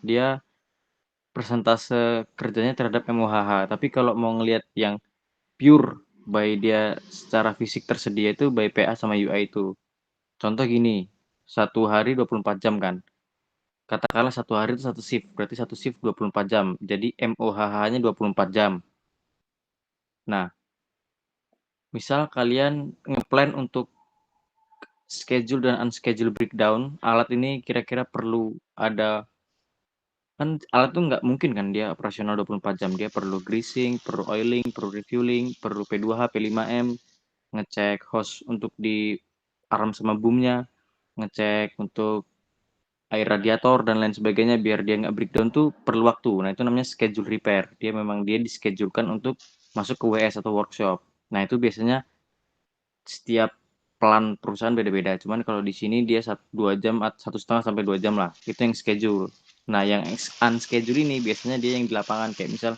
dia persentase kerjanya terhadap MOHH. Tapi kalau mau ngelihat yang pure by dia secara fisik tersedia itu by PA sama UI itu. Contoh gini, satu hari 24 jam kan. Katakanlah satu hari itu satu shift, berarti satu shift 24 jam. Jadi MOHH-nya 24 jam. Nah, misal kalian ngeplan untuk schedule dan unschedule breakdown, alat ini kira-kira perlu ada, kan alat tuh nggak mungkin kan dia operasional 24 jam. Dia perlu greasing, perlu oiling, perlu refueling, perlu P2H, P5M, ngecek hose untuk di arm sama boomnya, ngecek untuk air radiator dan lain sebagainya biar dia nggak breakdown tuh perlu waktu. Nah itu namanya schedule repair. Dia dischedulekan untuk masuk ke WS atau workshop. Nah itu biasanya setiap plan perusahaan beda-beda. Cuman kalau di sini dia 2 jam, 1,5 sampai 2 jam lah. Itu yang schedule. Nah yang unschedule ini biasanya dia yang di lapangan. Kayak misal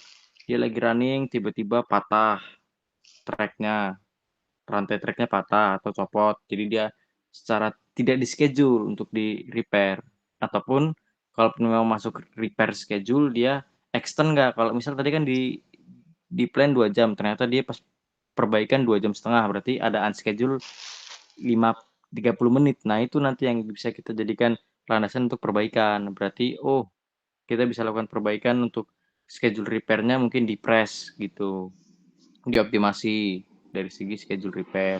dia lagi running tiba-tiba patah tracknya, rantai tracknya patah atau copot. Jadi dia secara tidak di schedule untuk di repair. Ataupun kalau memang masuk repair schedule dia extend nggak. Kalau misal tadi kan di plan 2 jam, ternyata dia pas perbaikan 2,5 jam, berarti ada unschedule 30 menit. Nah itu nanti yang bisa kita jadikan landasan untuk perbaikan. Berarti kita bisa lakukan perbaikan untuk schedule repairnya mungkin di press gitu, dioptimasi dari segi schedule repair.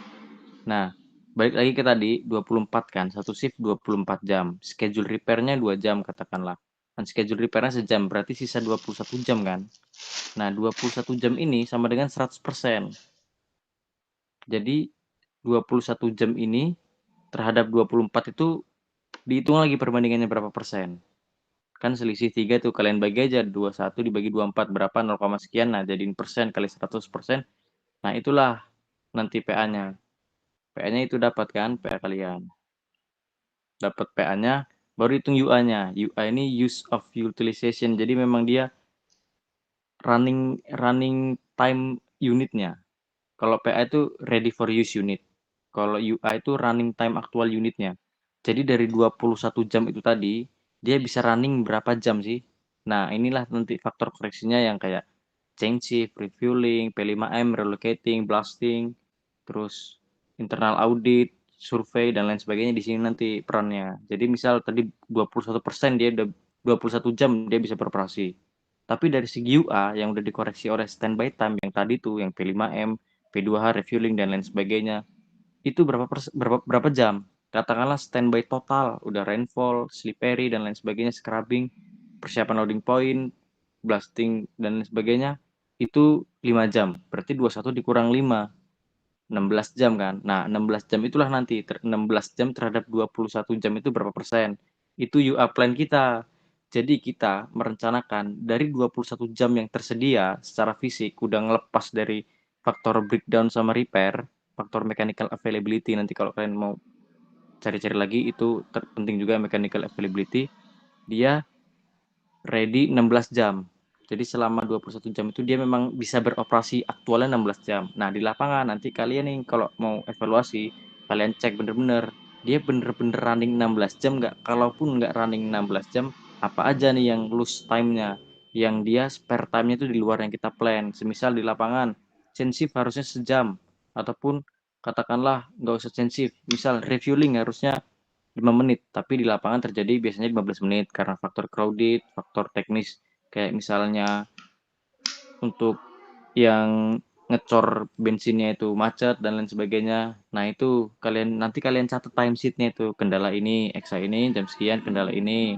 Nah, balik lagi ke tadi 24 kan, satu shift 24 jam. Schedule repairnya 2 jam katakanlah. Dan schedule repairnya sejam, berarti sisa 21 jam kan. Nah, 21 jam ini sama dengan 100%. Jadi 21 jam ini terhadap 24 itu dihitung lagi perbandingannya berapa persen. Kan selisih 3 tuh, kalian bagi aja 21 dibagi 24 berapa 0, sekian. Nah, jadiin persen kali 100%. Nah, itulah nanti PA-nya. PA-nya itu dapat kan, PA kalian. Dapat PA-nya, baru hitung UA-nya. UA ini use of utilization. Jadi memang dia running time unitnya. Kalau PA itu ready for use unit. Kalau UA itu running time aktual unitnya. Jadi dari 21 jam itu tadi, dia bisa running berapa jam sih? Nah, inilah nanti faktor koreksinya yang kayak change shift, refueling, P5M, relocating, blasting, terus internal audit, survei, dan lain sebagainya di sini nanti perannya. Jadi misal tadi 21% dia udah 21 jam dia bisa beroperasi. Tapi dari segi UA yang udah dikoreksi oleh standby time yang tadi tuh, yang P5M, P2H, refueling, dan lain sebagainya, itu berapa jam? Katakanlah standby total, udah rainfall, slippery, dan lain sebagainya, scrubbing, persiapan loading point, blasting, dan lain sebagainya, itu 5 jam. Berarti 21 dikurang 5, 16 jam kan. Nah, 16 jam itulah nanti, 16 jam terhadap 21 jam itu berapa persen. Itu UA plan kita. Jadi kita merencanakan dari 21 jam yang tersedia secara fisik, udah ngelepas dari faktor breakdown sama repair, faktor mechanical availability. Nanti kalau kalian mau cari-cari lagi, itu penting juga mechanical availability. Dia ready 16 jam. Jadi selama 21 jam itu dia memang bisa beroperasi aktualnya 16 jam. Nah, di lapangan nanti kalian nih kalau mau evaluasi, kalian cek bener-bener dia bener-bener running 16 jam nggak? Kalaupun nggak running 16 jam, apa aja nih yang loose time-nya? Yang dia spare time-nya itu di luar yang kita plan. Semisal di lapangan, change shift harusnya sejam. Ataupun katakanlah nggak usah change shift. Misal refueling harusnya 5 menit, tapi di lapangan terjadi biasanya 15 menit karena faktor crowded, faktor teknis kayak misalnya untuk yang ngecor bensinnya itu macet dan lain sebagainya. Nah, itu kalian catat time sheet-nya itu. Kendala ini, EXA ini jam sekian, kendala ini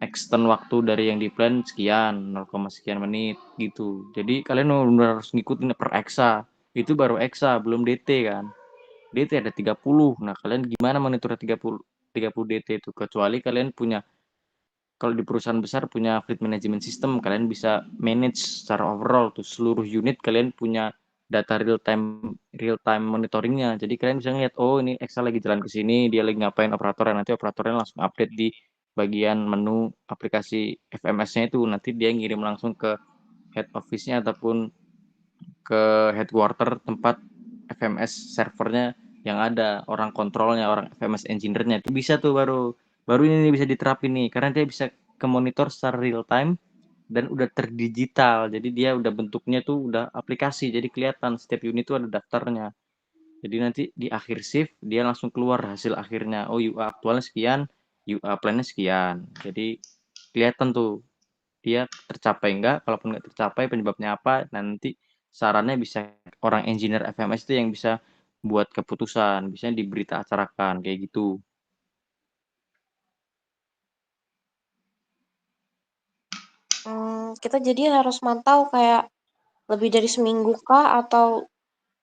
extend waktu dari yang di plan sekian, 0, sekian menit gitu. Jadi kalian benar-benar harus ngikutin per EXA. Itu baru EXA, belum DT kan. DT ada 30. Nah, kalian gimana monitor 30 DT itu? Kecuali kalian punya, kalau di perusahaan besar punya fleet management system, kalian bisa manage secara overall tuh seluruh unit, kalian punya data real time monitoringnya. Jadi kalian bisa ngeliat, oh ini Excel lagi jalan ke sini, dia lagi ngapain operatornya, nanti operatornya langsung update di bagian menu aplikasi FMS-nya itu. Nanti dia ngirim langsung ke head office-nya ataupun ke headquarter tempat FMS servernya yang ada, orang kontrolnya, orang FMS engineer-nya itu bisa tuh baru baru ini bisa diterapin nih karena dia bisa ke monitor secara real time dan udah terdigital. Jadi dia udah bentuknya tuh udah aplikasi. Jadi kelihatan setiap unit tuh ada daftarnya. Jadi nanti di akhir shift dia langsung keluar hasil akhirnya. Oh, UA aktualnya sekian, UA plan-nya sekian. Jadi kelihatan tuh dia tercapai enggak, kalaupun nggak tercapai penyebabnya apa. Nanti sarannya bisa orang engineer FMS itu yang bisa buat keputusan, biasanya diberita acarakan kayak gitu. Kita jadi harus mantau kayak lebih dari seminggu kah atau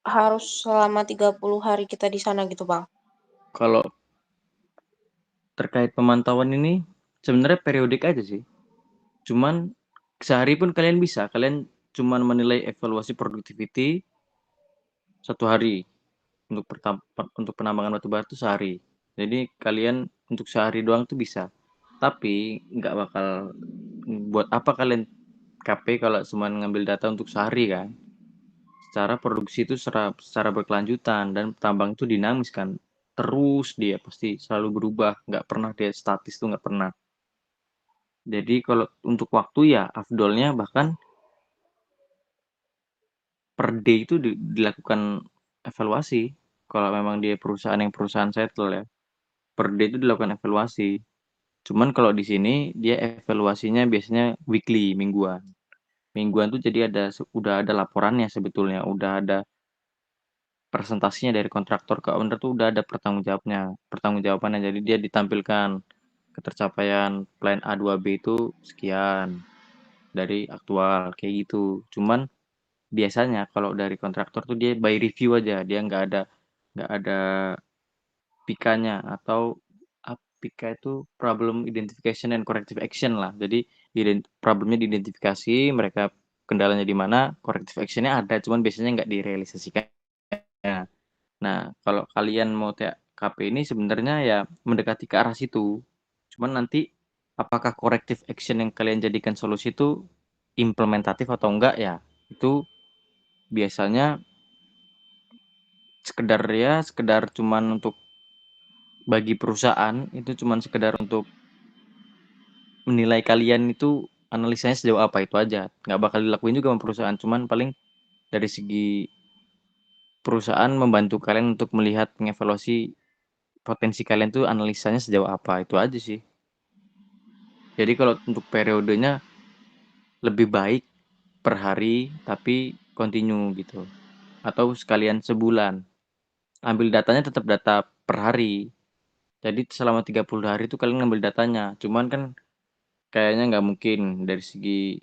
harus selama 30 hari kita di sana gitu, Bang? Kalau terkait pemantauan ini sebenarnya periodik aja sih. Cuman sehari pun kalian bisa, kalian cuman menilai evaluasi productivity 1 hari untuk untuk penambangan batu bara itu sehari. Jadi kalian untuk sehari doang tuh bisa. Tapi nggak bakal buat apa kalian KP kalau cuma ngambil data untuk sehari kan. Secara produksi itu secara berkelanjutan dan tambang itu dinamis kan. Terus dia pasti selalu berubah, nggak pernah dia statis tuh nggak pernah. Jadi kalau untuk waktu ya afdolnya bahkan per day itu dilakukan evaluasi. Kalau memang dia perusahaan settle ya, per day itu dilakukan evaluasi. Cuman kalau di sini dia evaluasinya biasanya weekly, mingguan. Mingguan tuh jadi udah ada laporannya sebetulnya, udah ada presentasinya dari kontraktor ke owner tuh udah ada pertanggungjawabannya. Jadi dia ditampilkan ketercapaian plan A2B itu sekian dari aktual kayak gitu. Cuman biasanya kalau dari kontraktor tuh dia by review aja, dia nggak ada PIK-nya atau PIK itu problem identification and corrective action lah. Jadi problemnya diidentifikasi, mereka kendalanya di mana, corrective action-nya ada, cuman biasanya nggak direalisasikan. Nah, kalau kalian mau TKP ini sebenarnya ya mendekati ke arah situ. Cuman nanti apakah corrective action yang kalian jadikan solusi itu implementatif atau enggak ya, itu biasanya sekedar cuman untuk bagi perusahaan, itu cuman sekedar untuk menilai kalian itu analisanya sejauh apa itu aja. Nggak bakal dilakuin juga sama perusahaan, cuman paling dari segi perusahaan membantu kalian untuk melihat mengevaluasi potensi kalian tuh analisanya sejauh apa itu aja sih. Jadi kalau untuk periodenya lebih baik per hari tapi continue gitu. Atau sekalian sebulan. Ambil datanya tetap data per hari. Jadi selama 30 hari itu kalian ngambil datanya. Cuman kan kayaknya nggak mungkin dari segi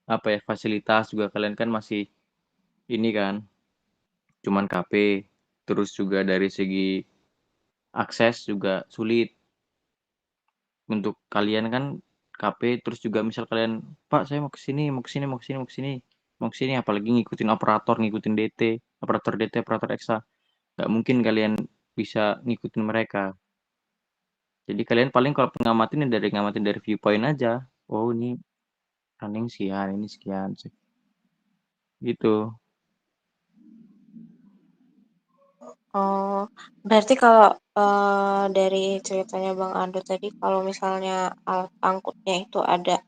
apa ya fasilitas juga kalian kan masih ini kan cuman KP. Terus juga dari segi akses juga sulit untuk kalian kan KP terus juga misal kalian Pak saya mau ke sini mau ke sini mau ke sini mau ke sini mau ke sini apalagi ngikutin operator ngikutin DT operator DT operator EXA nggak mungkin kalian bisa ngikutin mereka jadi kalian paling kalau ngamatin ya ngamatin dari viewpoint aja oh ini running sekian ini sekian gitu. Oh, berarti kalau dari ceritanya Bang Ando tadi, kalau misalnya alat angkutnya itu ada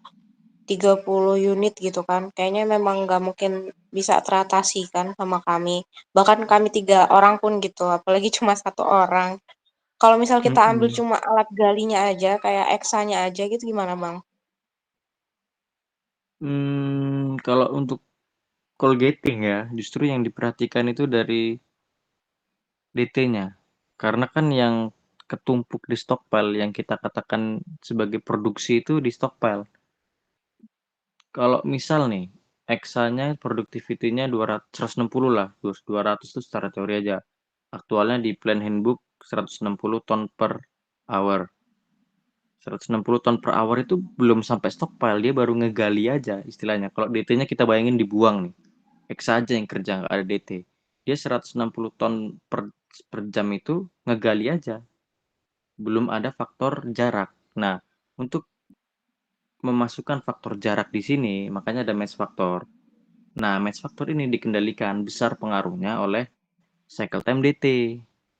30 unit gitu kan, kayaknya memang nggak mungkin bisa teratasi kan sama kami. Bahkan kami 3 orang pun gitu, apalagi cuma 1 orang. Kalau misal kita ambil Mm-mm. cuma alat galinya aja, kayak eksanya aja gitu gimana Bang? Kalau untuk coal gating ya justru yang diperhatikan itu dari DT-nya. Karena kan yang ketumpuk di stockpile yang kita katakan sebagai produksi itu di stockpile. Kalau misal nih, eksanya productivity-nya 160 lah, 200 itu secara teori aja. Aktualnya di plan handbook 160 ton per hour. 160 ton per hour itu belum sampai stockpile, dia baru ngegali aja istilahnya. Kalau DT-nya kita bayangin dibuang nih, Eksa aja yang kerja nggak ada DT. Dia 160 ton per jam itu ngegali aja. Belum ada faktor jarak. Nah, untuk memasukkan faktor jarak di sini, makanya ada match factor. Nah, match factor ini dikendalikan besar pengaruhnya oleh cycle time DT.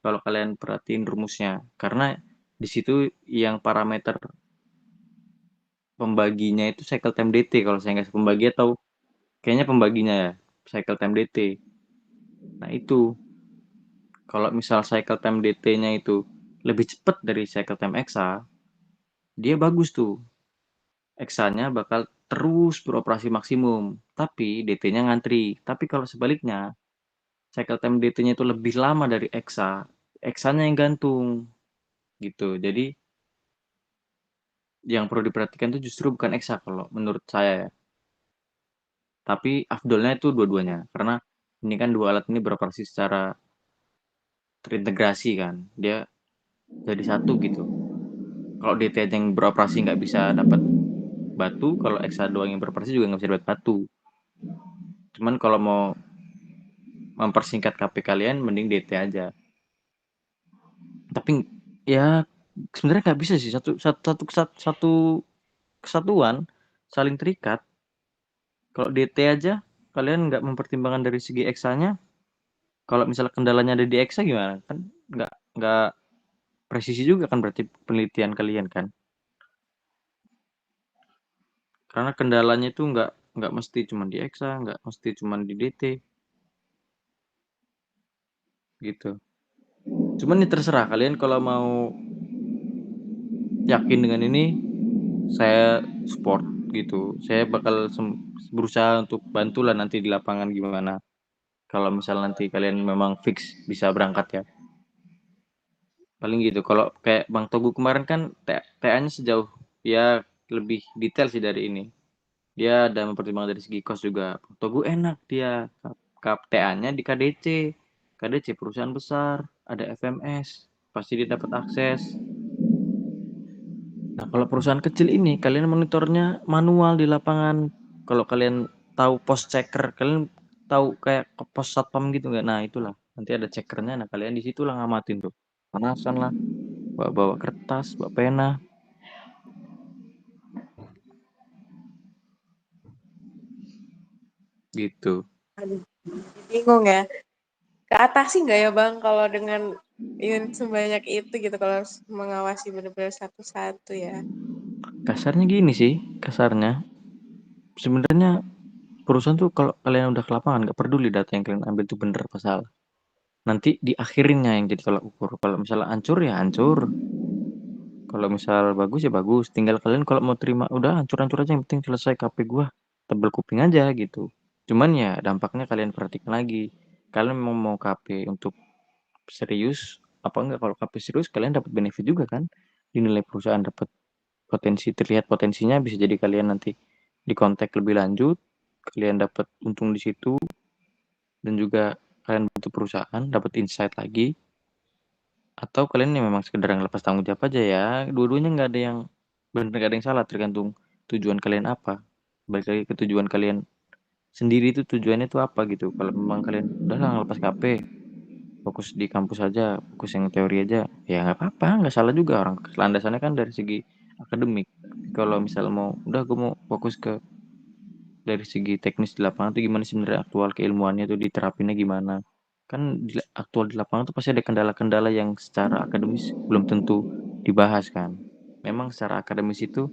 Kalau kalian perhatiin rumusnya, karena di situ yang parameter pembaginya itu cycle time DT kalau saya nggak salah. Pembagi atau kayaknya pembaginya ya, cycle time DT. Nah itu, kalau misal cycle time DT-nya itu lebih cepat dari cycle time EXA, dia bagus tuh. EXA-nya bakal terus beroperasi maksimum, tapi DT-nya ngantri. Tapi kalau sebaliknya, cycle time DT-nya itu lebih lama dari EXA, EXA-nya yang gantung gitu. Jadi yang perlu diperhatikan itu justru bukan EXA kalau menurut saya ya. Tapi afdolnya itu dua-duanya. Karena ini kan dua alat ini beroperasi secara terintegrasi kan. Dia jadi satu gitu. Kalau DT aja yang beroperasi nggak bisa dapat batu, kalau EXA doang yang beroperasi juga nggak bisa dapat batu. Cuman kalau mau mempersingkat KP kalian, mending DT aja. Tapi ya sebenarnya nggak bisa sih satu kesatuan saling terikat. Kalau DT aja kalian nggak mempertimbangkan dari segi EXA-nya, kalau misalnya kendalanya ada di EXA gimana? Kan nggak presisi juga kan berarti penelitian kalian kan? Karena kendalanya itu nggak mesti cuma di EXA, nggak mesti cuma di DT gitu. Cuman ini terserah kalian kalau mau yakin dengan ini, saya support gitu. Saya bakal berusaha untuk bantu lah nanti di lapangan gimana. Kalau misal nanti kalian memang fix bisa berangkat ya. Paling gitu. Kalau kayak Bang Togu kemarin kan TA-nya sejauh ya lebih detail sih dari ini. Dia ada mempertimbangkan dari segi kos juga. Bang Togu enak dia. TA-nya di KDC. KDC perusahaan besar, ada FMS, pasti dia dapat akses. Nah, kalau perusahaan kecil ini kalian monitornya manual di lapangan. Kalau kalian tahu pos checker, kalian tahu kayak pos satpam gitu nggak? Nah, itulah. Nanti ada checkernya. Nah, kalian di situlah ngamatin tuh. Panasan lah, bawa kertas, bawa pena, gitu. Aduh, bingung ya. Ke atas sih nggak ya Bang kalau dengan unit sebanyak itu gitu kalau harus mengawasi benar-benar satu-satu ya. Kasarnya gini sih, kasarnya. Sebenarnya perusahaan tuh kalau kalian udah ke lapangan nggak peduli data yang kalian ambil itu bener apa salah. Nanti di akhirnya yang jadi tolak ukur. Kalau misalnya hancur ya hancur. Kalau misal bagus ya bagus. Tinggal kalian kalau mau terima udah hancur-hancur aja yang penting selesai KP gua. Tebel kuping aja gitu. Cuman ya dampaknya kalian perhatikan lagi. Kalian mau KP untuk serius apa enggak? Kalau KP serius kalian dapat benefit juga kan. Dinilai perusahaan dapat potensi, terlihat potensinya, bisa jadi kalian nanti di kontak lebih lanjut, kalian dapat untung di situ, dan juga kalian bantu perusahaan dapat insight lagi, atau kalian yang memang sekedar ngelepas tanggung jawab aja ya. Dua-duanya nggak ada yang benar, nggak ada yang salah, tergantung tujuan kalian apa. Balik lagi ke tujuan kalian sendiri, itu tujuannya itu apa gitu. Kalau memang kalian udah lah ngelepas KP, fokus di kampus aja, fokus yang teori aja, ya nggak apa-apa, nggak salah juga. Orang landasannya kan dari segi akademik. Kalau misal mau udah gue mau fokus ke dari segi teknis di lapangan tuh gimana sih sebenarnya, aktual keilmuannya tuh diterapinnya gimana. Kan aktual di lapangan tuh pasti ada kendala-kendala yang secara akademis belum tentu dibahas kan. Memang secara akademis itu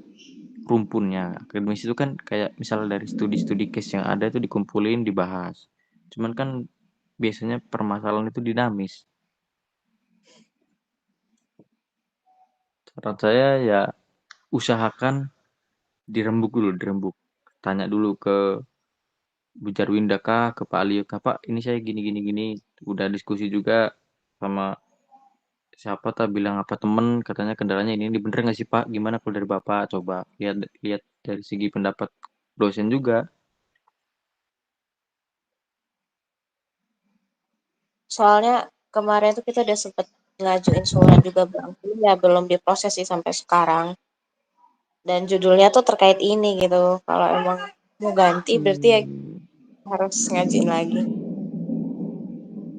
rumpunnya. Akademis itu kan kayak misalnya dari studi-studi case yang ada itu dikumpulin, dibahas. Cuman kan biasanya permasalahan itu dinamis. Saran saya ya usahakan dirembuk dulu, dirembuk. Tanya dulu ke Bu Jarwinda kah, ke Pak Ali kah, Pak ini saya gini gini gini. Udah diskusi juga sama siapa tak bilang apa temen, katanya kendalanya ini bener nggak sih Pak, gimana kalau dari Bapak, coba lihat lihat dari segi pendapat dosen juga. Soalnya kemarin tuh kita udah sempet ngajuin surat juga Bang. Ini ya belum diproses sih sampai sekarang. Dan judulnya tuh terkait ini gitu. Kalau emang mau ganti berarti ya Hmm, harus ngajuin lagi.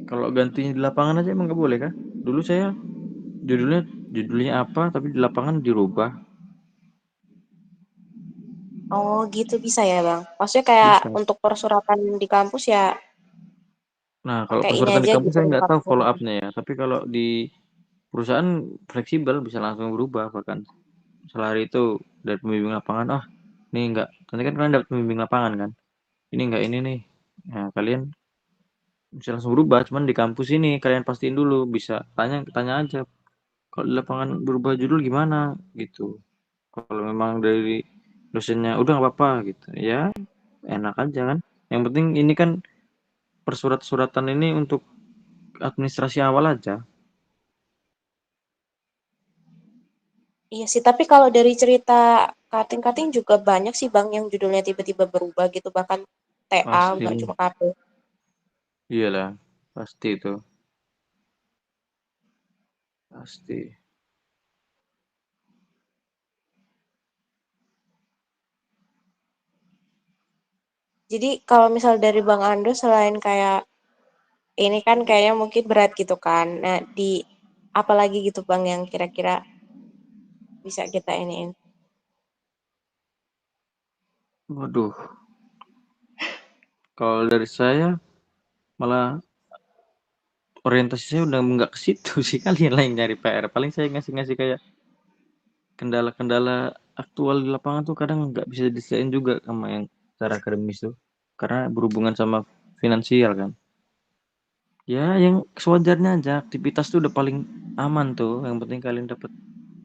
kalau gantinya di lapangan aja emang nggak boleh kah? Dulu saya judulnya judulnya apa tapi di lapangan dirubah. Oh gitu bisa ya Bang. Maksudnya kayak Bisa. untuk persuratan di kampus ya Nah, kalau pakai ini persyaratan di aja kampus gitu saya nggak tahu lengkapnya. follow up-nya ya, tapi kalau di perusahaan fleksibel bisa langsung berubah bahkan. selari itu dari pembimbing lapangan, "Ah, ini enggak," nanti kan kalian dapat pembimbing lapangan kan, "Ini enggak ini nih." Nah, kalian bisa langsung berubah, cuman di kampus ini kalian pastiin dulu, bisa tanya tanya aja, "Kalau di lapangan berubah judul gimana?" Gitu. Kalau memang dari dosennya, "Udah nggak apa-apa," gitu, ya enak aja kan. Yang penting ini kan persurat-suratan ini untuk administrasi awal aja. Iya sih, tapi kalau dari cerita cutting-cutting juga banyak sih Bang yang judulnya tiba-tiba berubah gitu, bahkan TA Pasti, nggak cuma KP. iyalah, pasti itu, pasti. Jadi kalau misal dari Bang Ando selain kayak ini kan kayaknya mungkin berat gitu kan. Nah, di apa lagi gitu Bang yang kira-kira bisa kita iniin? Waduh, kalau dari saya malah orientasi saya udah nggak ke situ sih, kalian lah yang nyari PR. Paling saya ngasih-ngasih kayak kendala-kendala aktual di lapangan tuh kadang nggak bisa disediain juga sama yang secara akademis tuh, karena berhubungan sama finansial kan. Ya, yang sewajarnya aja, aktivitas tuh udah paling aman tuh, yang penting kalian dapat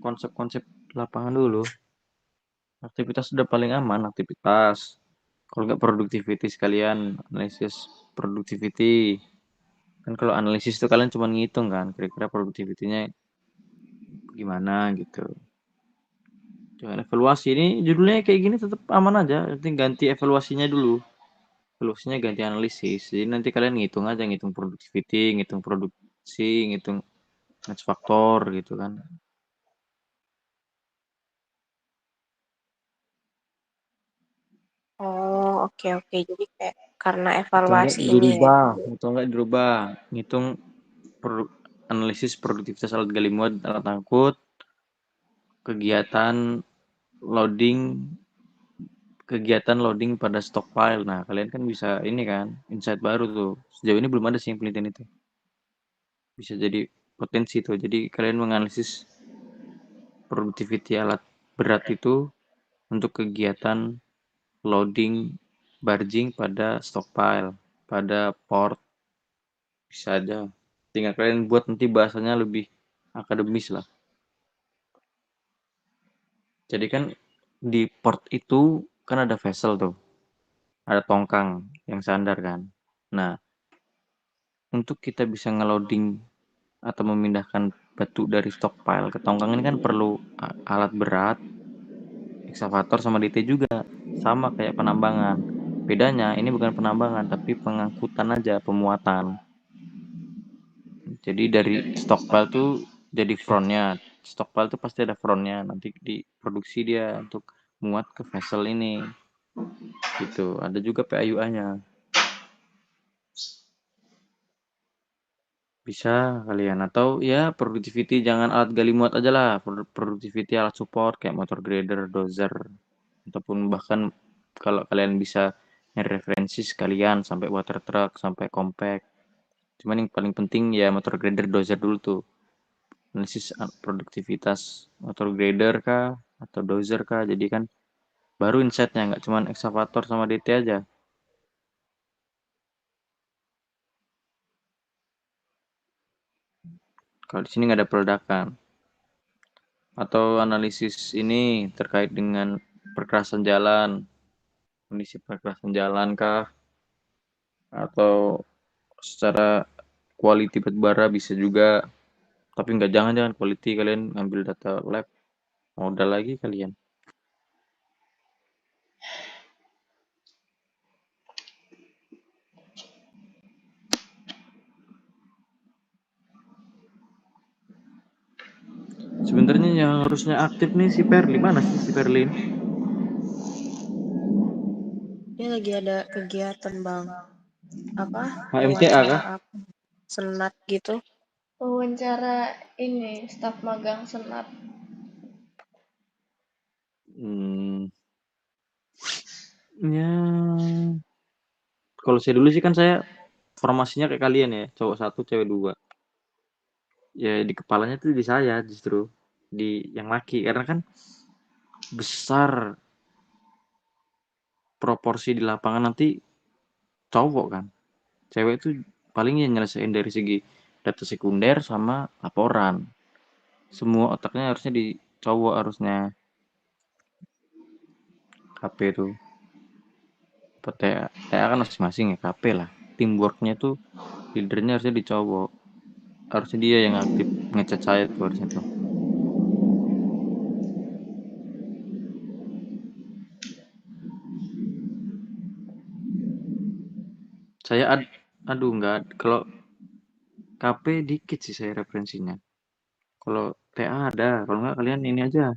konsep-konsep lapangan dulu. Aktivitas udah paling aman, aktivitas. Kalau nggak productivity sekalian, analisis productivity. Kan kalau analisis itu kalian cuma ngitung kan, kira-kira productivity-nya gimana gitu. Jangan evaluasi, ini judulnya kayak gini tetap aman aja, nanti ganti evaluasinya dulu. Evaluasinya ganti analisis. Jadi nanti kalian ngitung aja, ngitung productivity, ngitung produksi, ngitung match faktor gitu kan. Oh, oke oke. Jadi kayak karena Atau enggak evaluasi ini ya. dirubah, atau enggak dirubah. Ngitung analisis produktivitas alat gali muat alat angkut, kegiatan loading kegiatan loading pada stockpile. Nah, kalian kan bisa ini kan, insight baru tuh. Sejauh ini belum ada sih yang penelitian itu. Bisa jadi potensi tuh. Jadi kalian menganalisis productivity alat berat itu untuk kegiatan loading barging pada stockpile, pada port, bisa aja. Tinggal kalian buat nanti bahasanya lebih akademis lah. Jadi kan di port itu kan ada vessel tuh, ada tongkang yang sandar kan. Nah, untuk kita bisa ngeloading atau memindahkan batu dari stockpile ke tongkang ini kan perlu alat berat, eksavator sama DT juga. Sama kayak penambangan. Bedanya ini bukan penambangan tapi pengangkutan aja, pemuatan. Jadi dari stockpile tuh jadi frontnya. Stockpile tuh pasti ada frontnya. Nanti diproduksi dia untuk muat ke vessel ini. Gitu. Ada juga PAUA-nya. Bisa kalian atau ya productivity jangan alat gali muat aja lah. Productivity alat support kayak motor grader, dozer ataupun bahkan kalau kalian bisa nyari referensi sekalian sampai water truck, sampai compact. Cuman yang paling penting ya motor grader, dozer dulu tuh. Analisis produktivitas motor grader kah atau dozer kah. Jadi kan baru insightnya nggak cuman excavator sama DT aja. Kalau di sini nggak ada peledakan. Atau analisis ini terkait dengan perkerasan jalan, kondisi perkerasan jalan kah, atau secara quality batubara bisa juga, tapi nggak jangan quality kalian ngambil data lab, modal lagi kalian. Sebenarnya yang harusnya aktif nih si Perli, mana sih si Perlin? Dia lagi ada kegiatan Bang. Apa? HMTA Wawancara kah? apa? Senat gitu. Wawancara ini staf magang senat. Hmm, ya kalau saya dulu sih kan saya formasinya kayak kalian ya, cowok satu cewek dua. Ya di kepalanya tuh di saya justru, di yang laki, karena kan besar proporsi di lapangan nanti cowok kan. Cewek itu paling ya nyelesain dari segi data sekunder sama laporan. Semua otaknya harusnya di cowok harusnya. KP tuh. TA kan masing-masing ya KP lah. Teamworknya tuh leadernya harusnya di cowok. Harusnya dia yang aktif ngechat saya tuh harusnya tuh. Saya aduh enggak, kalau KP dikit sih saya referensinya. Kalau TA ada, kalau enggak kalian ini aja.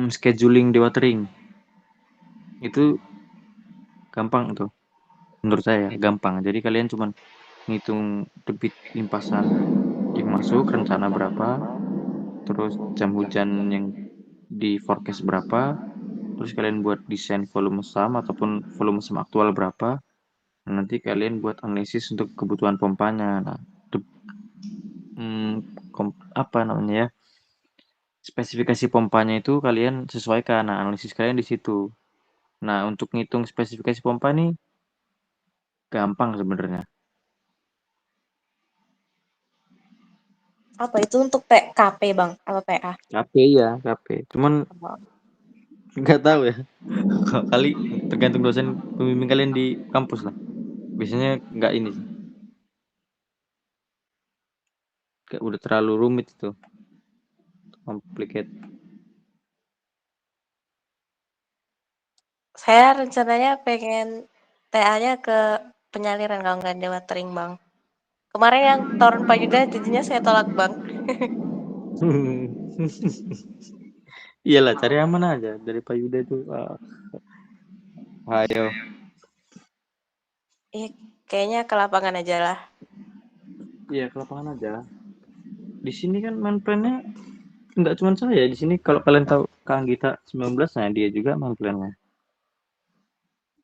Scheduling dewatering. Itu gampang tuh. Menurut saya gampang. Jadi kalian cuman ngitung debit limpasan yang masuk, rencana berapa, terus jam hujan yang di forecast berapa, terus kalian buat desain volume sum ataupun volume sum aktual berapa. Nah, nanti kalian buat analisis untuk kebutuhan pompanya. Nah, apa namanya ya? Spesifikasi pompanya itu kalian sesuaikan. Nah, analisis kalian di situ. Nah, untuk ngitung spesifikasi pompa nih gampang sebenarnya. Apa itu untuk KP Bang atau TA? KP ya, KP. Cuman nggak tahu ya. Kali tergantung dosen pembimbing kalian di kampus lah. Biasanya nggak ini sih. Kayak udah terlalu rumit itu. Complicated. Saya rencananya pengen TA-nya ke penyaliran kalau nggak dewatering Bang. Kemarin yang Torun Payuda jadinya saya tolak Bang. Iyalah, cari aman aja dari Pak Yuda itu. Ayo. Kayaknya ke lapangan aja lah. Iya, ke lapangan aja. Di sini kan main plan-nya nggak cuma saya. Di sini kalau kalian tahu Kang Gita 19, nah dia juga main plan-nya.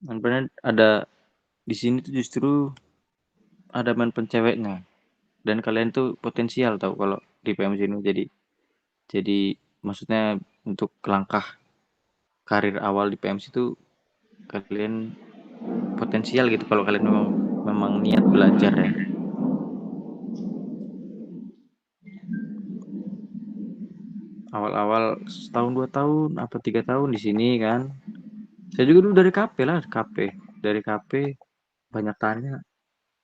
Main plan-nya ada di sini tuh justru ada main plan ceweknya. Dan kalian tuh potensial tahu kalau di PM sini jadi maksudnya untuk langkah karir awal di PMC itu kalian potensial gitu kalau kalian memang niat belajar ya. Awal-awal setahun 2 tahun apa 3 tahun di sini kan. Saya juga dulu dari KP lah, dari KP banyak tanya,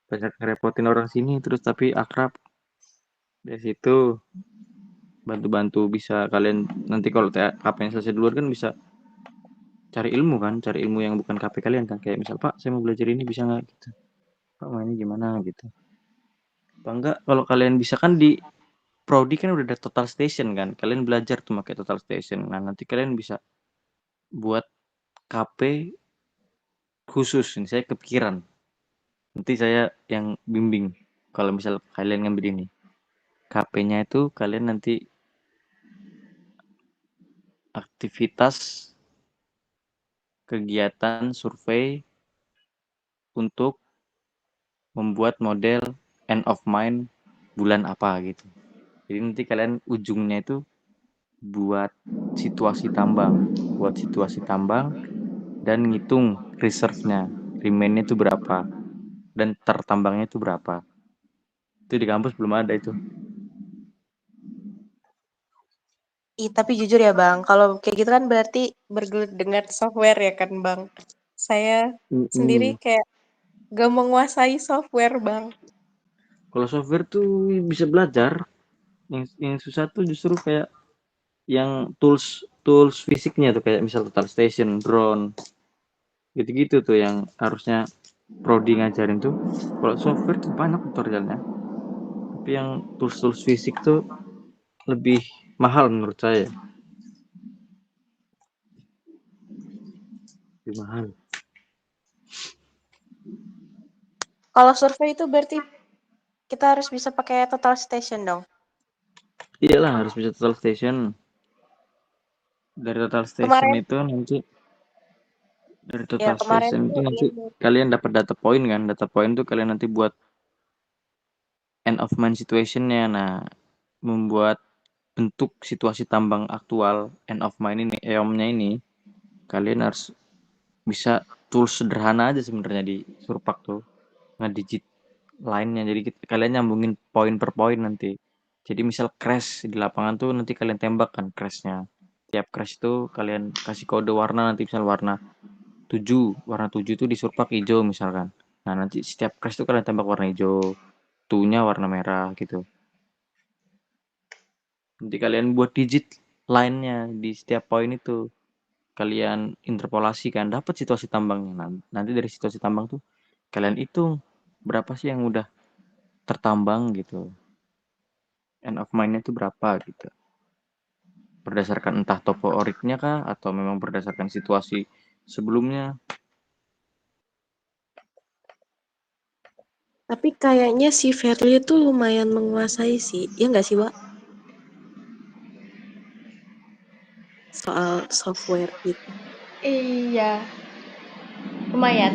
banyak ngerepotin orang sini terus tapi akrab. Dari situ bantu-bantu bisa kalian nanti kalau KP yang selesai duluan kan bisa cari ilmu kan, cari ilmu yang bukan KP kalian kan, kayak misal Pak saya mau belajar ini bisa nggak gitu, Pak mainnya gimana gitu. Apa enggak kalau kalian bisa kan di Prodi kan udah ada total station kan, kalian belajar tuh pakai total station. Nah nanti kalian bisa buat KP khusus. Ini saya kepikiran nanti saya yang bimbing kalau misal kalian ngambil ini KP-nya itu kalian nanti aktivitas kegiatan survei untuk membuat model end of mind bulan apa gitu. Jadi nanti kalian ujungnya itu buat situasi tambang dan ngitung reserve-nya, remain-nya itu berapa dan tertambangnya itu berapa. Itu di kampus belum ada itu. Tapi jujur ya Bang, kalau kayak gitu kan berarti bergelut dengan software ya kan Bang. Saya sendiri kayak gak menguasai software Bang. Kalau software tuh bisa belajar. Yang susah tuh justru kayak yang tools fisiknya tuh kayak misal total station, drone, gitu-gitu tuh yang harusnya prodi ngajarin tuh. Kalau software tuh banyak tutorialnya. Tapi yang tools fisik tuh lebih mahal menurut saya. Lebih mahal. Kalau survei itu berarti kita harus bisa pakai total station dong. Iyalah harus bisa total station. Dari total station Kemarin itu nanti dari ya total kemarin station itu tuh nanti ini kalian dapat data point kan. Data point tuh kalian nanti buat end of mind situation-nya. Nah, membuat bentuk situasi tambang aktual end of mine ini, EOM-nya ini, kalian harus bisa tools sederhana aja sebenarnya di Surpak tuh, ngedigit line-nya. Jadi kalian nyambungin poin per poin nanti. Jadi misal crash di lapangan tuh nanti kalian tembak kan crash-nya. Tiap crash itu kalian kasih kode warna, nanti misal warna 7, warna 7 itu di Surpak hijau misalkan. Nah, nanti setiap crash itu kalian tembak warna hijau, tunya warna merah gitu. Nanti kalian buat digit line-nya di setiap poin itu. Kalian interpolasi kan, dapat situasi tambangnya. Nah, nanti dari situasi tambang tuh kalian hitung berapa sih yang udah tertambang gitu. End of mine-nya itu berapa gitu. Berdasarkan entah topo oriknya kah atau memang berdasarkan situasi sebelumnya. Tapi kayaknya si Verly itu lumayan menguasai sih, ya nggak sih, Wak? Soal software gitu. Iya, lumayan.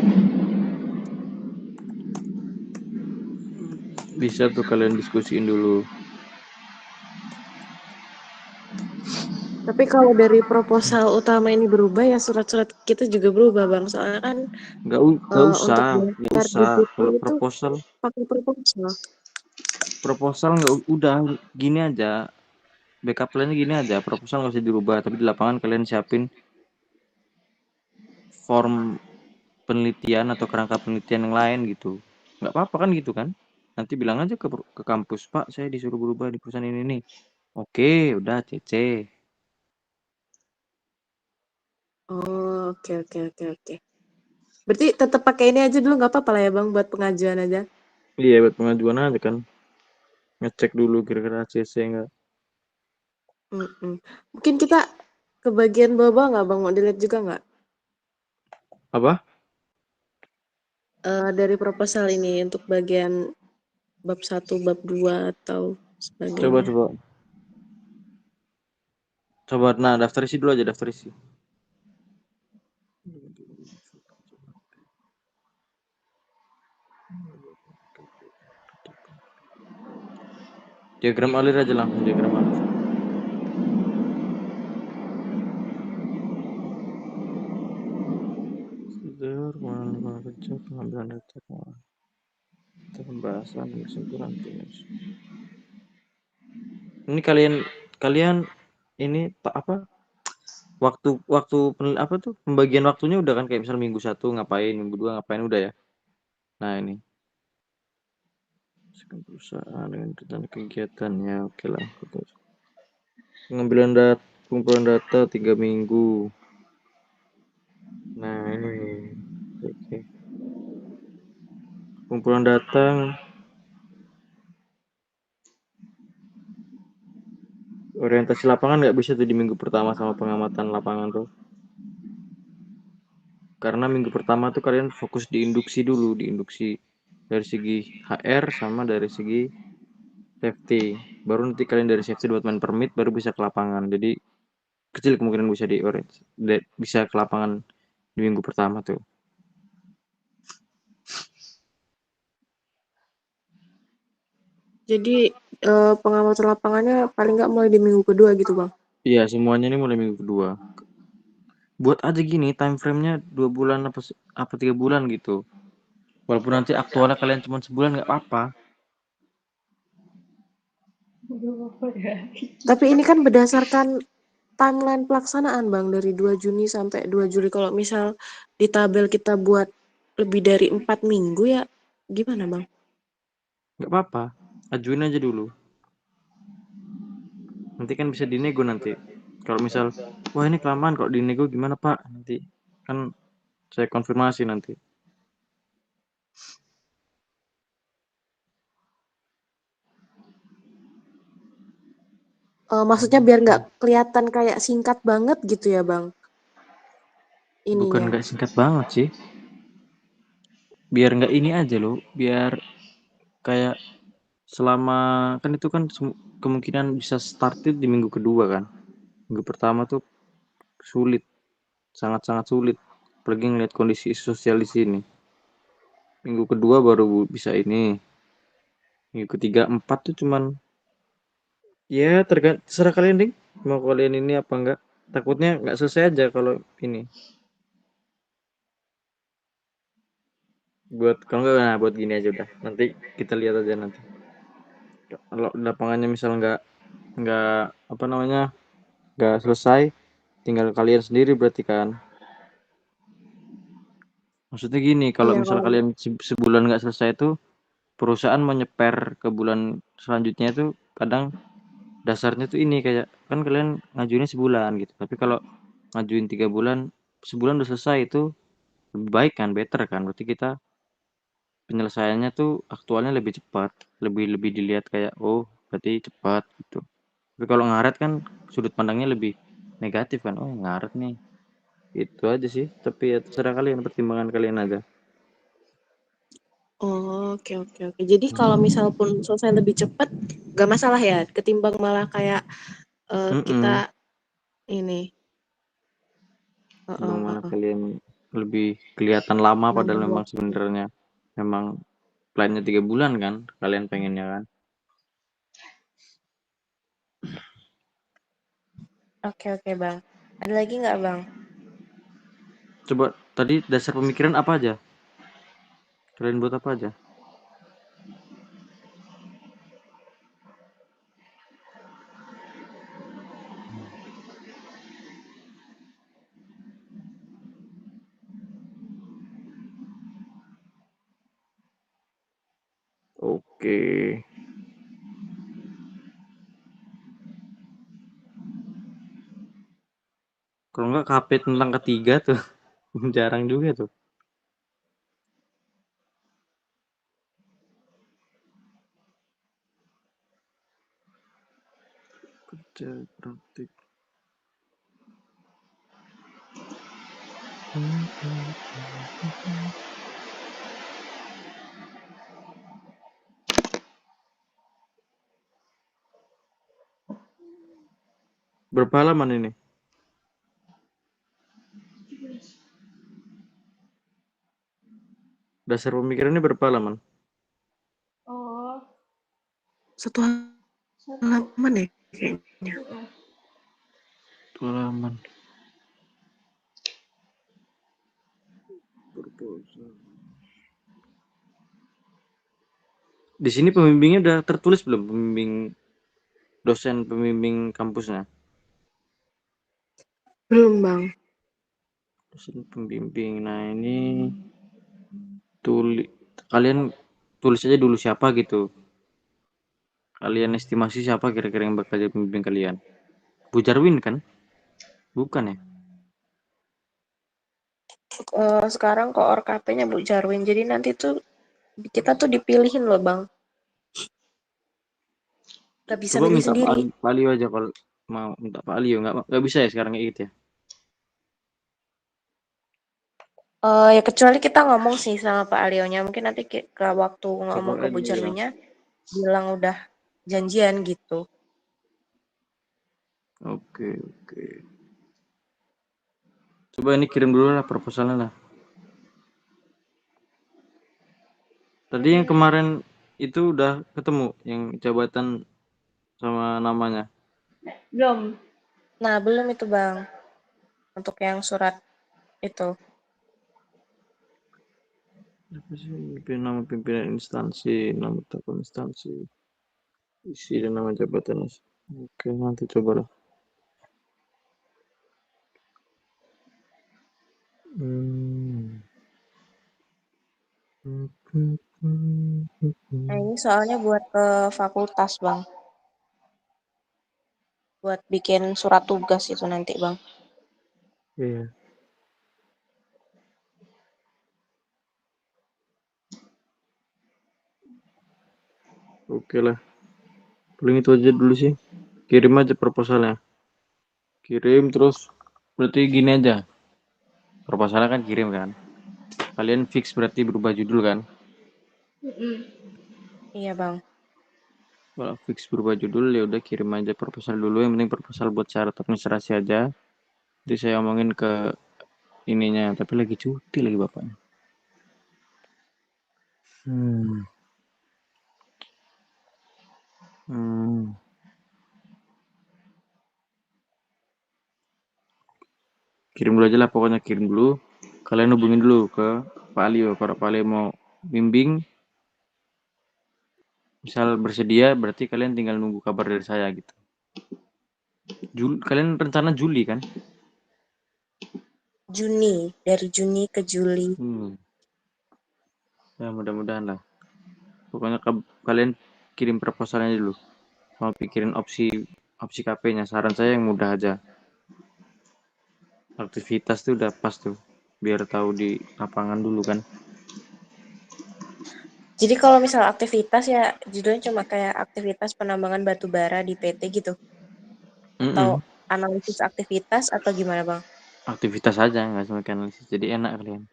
Bisa tuh kalian diskusiin dulu. Tapi kalau dari proposal utama ini berubah ya surat-surat kita juga berubah Bang. Soalnya kan Nggak untuk usah, nggak daftar di usah. situ Kalau itu proposal, pakai proposal. nggak udah gini aja. Backup plan-nya gini aja. Proposal nggak usah dirubah, tapi di lapangan kalian siapin form penelitian atau kerangka penelitian yang lain gitu. Nggak apa-apa kan gitu kan? Nanti bilang aja ke kampus, Pak, saya disuruh berubah di perusahaan ini nih. Oke, udah CC. Oh, oke oke oke oke. Berarti tetap pakai ini aja dulu nggak apa-apa lah ya Bang buat pengajuan aja. Iya, buat pengajuan aja kan. Ngecek dulu kira-kira CC nggak. Mm-mm. Mungkin kita ke bagian bawah nggak Bang? Mau dilihat juga nggak? Apa? Dari proposal ini untuk bagian bab 1, bab 2 atau Coba sebagainya. coba. Coba nah daftar isi dulu aja, daftar isi. Diagram alir aja langsung diagram alir. Pengalaman kerja, pengambilan data, pembahasan, kesimpulan tulis. Ini kalian ini apa? Waktu apa tuh pembagian waktunya udah kan kayak misal minggu 1 ngapain, minggu 2 ngapain udah ya. Nah ini perusahaan dengan rencana kegiatannya oke lah. Pengambilan data, pengumpulan data 3 minggu. Nah ini oke. Pengumpulan data orientasi lapangan nggak bisa tuh di minggu pertama sama pengamatan lapangan tuh. Karena minggu pertama tuh kalian fokus di induksi dulu, di induksi dari segi HR sama dari segi safety. Baru nanti kalian dari safety buat main permit baru bisa ke lapangan. Jadi kecil kemungkinan bisa di orange, bisa ke lapangan di minggu pertama tuh. Jadi pengamatan lapangannya paling nggak mulai di minggu kedua gitu Bang. Iya, semuanya ini mulai minggu kedua. Buat aja gini, time frame-nya 2 bulan apa 3 bulan gitu. Walaupun nanti aktualnya kalian cuma sebulan nggak apa-apa. Tapi ini kan berdasarkan timeline pelaksanaan Bang dari 2 Juni sampai 2 Juli. Kalau misal di tabel kita buat lebih dari 4 minggu ya gimana Bang? Nggak apa-apa. Ajuin aja dulu. Nanti kan bisa dinego nanti. Kalau misal, wah ini kelamaan kalau dinego gimana Pak? Nanti kan saya konfirmasi nanti. Maksudnya biar nggak kelihatan kayak singkat banget gitu ya Bang Bukan ininya. nggak singkat banget sih. Biar nggak ini aja loh. Biar kayak selama kan itu kan kemungkinan bisa started di minggu kedua kan. Minggu pertama tuh sulit, sangat-sangat sulit. Apalagi ngeliat kondisi sosial di sini. Minggu kedua baru bisa ini. Minggu ketiga, empat tuh cuman Ya terserah kalian ding, mau kalian ini apa enggak. Takutnya nggak selesai aja kalau ini. Kalau enggak, nah buat gini aja udah. Nanti kita lihat aja nanti. Kalau lapangannya misal nggak apa namanya nggak selesai, tinggal kalian sendiri berarti kan. Maksudnya gini, kalau Iya misal kalau kalian sebulan nggak selesai itu, perusahaan menyeper ke bulan selanjutnya itu kadang dasarnya tuh ini kayak kan kalian ngajuinnya sebulan gitu. Tapi kalau ngajuin 3 bulan, sebulan udah selesai itu lebih baik kan, better kan. Berarti kita penyelesaiannya tuh aktualnya lebih cepat, lebih lebih dilihat kayak oh berarti cepat gitu. Tapi kalau ngaret kan sudut pandangnya lebih negatif kan, oh ngaret nih. Itu aja sih, tapi ya terserah kalian, pertimbangan kalian aja. oh, oke oke oke. Jadi kalau misal pun selesai lebih cepat, nggak masalah ya, ketimbang malah kayak Mm-mm. kita ini Bang mana heeh, kalian lebih kelihatan lama padahal nambah memang waktu. sebenarnya memang plannya 3 bulan kan, kalian pengennya kan. Oke oke bang. Ada lagi nggak bang? Coba tadi dasar pemikiran apa aja? Kalian buat apa aja? Oke. Kalau nggak KP tentang ketiga tuh jarang juga tuh. Kerja praktik. Berapa halaman ini? Dasar pemikirannya berapa halaman? Oh, Satu satu. halaman ya kayaknya. Mm-mm. 1 halaman. Proposal. Di sini pembimbingnya udah tertulis belum? Pembimbing dosen pembimbing kampusnya. Belum bang. Dosen pembimbing. Nah, ini tulis kalian tulis aja dulu siapa gitu. Kalian estimasi siapa kira-kira yang bakal jadi pembimbing kalian? Bu Jarwin kan? Bukan ya? Sekarang koor KP-nya Bu Jarwin. Jadi nanti tuh kita tuh dipilihin loh bang. Gak bisa Coba milih minta sendiri. Pak Alio aja kalau mau minta Pak Alio nggak bisa ya sekarang kayak gitu ya. Ya kecuali kita ngomong sih sama Pak Alionya. Mungkin nanti ke waktu Coba ngomong ke Bu aja ya. Jarwinnya bilang udah janjian gitu. Oke, oke. Coba ini kirim dulu lah proposalnya lah. Tadi yang kemarin itu udah ketemu yang jabatan sama namanya. Belum. Nah belum itu bang. Untuk yang surat itu. Apa sih nama pimpinan instansi, nama tokoh instansi, isi dan nama jabatan. Oke, nanti cobalah. Hmm. Nah ini soalnya buat ke fakultas bang. Buat bikin surat tugas itu nanti bang. Iya, oke lah. Paling itu aja dulu sih. Kirim aja proposalnya. Kirim terus berarti gini aja. Proposalnya kan kirim kan. Kalian fix berarti berubah judul kan. Mm-mm. Iya bang. Kalau fix berubah judul ya udah kirim aja proposal dulu. Yang penting proposal buat syarat administrasi aja. Jadi saya omongin ke ininya. Tapi lagi cuti lagi bapaknya. Hmm. Hmm. Kirim dulu aja lah, pokoknya kirim dulu. Kalian hubungin dulu ke Pak Alio. Kalau Pak Alio mau bimbing, misal bersedia, berarti kalian tinggal nunggu kabar dari saya gitu. Kalian rencana Juli kan? Juni, dari Juni ke Juli. Ya mudah-mudahan lah. Pokoknya kalian kirim proposalnya dulu. Mau pikirin opsi KP-nya. Saran saya yang mudah aja. Aktivitas tuh udah pas tuh. Biar tahu di lapangan dulu kan. Jadi kalau misal aktivitas ya judulnya cuma kayak aktivitas penambangan batu bara di PT gitu. Atau analisis aktivitas atau gimana Bang? Aktivitas aja, nggak cuma analisis. Jadi enak kalian.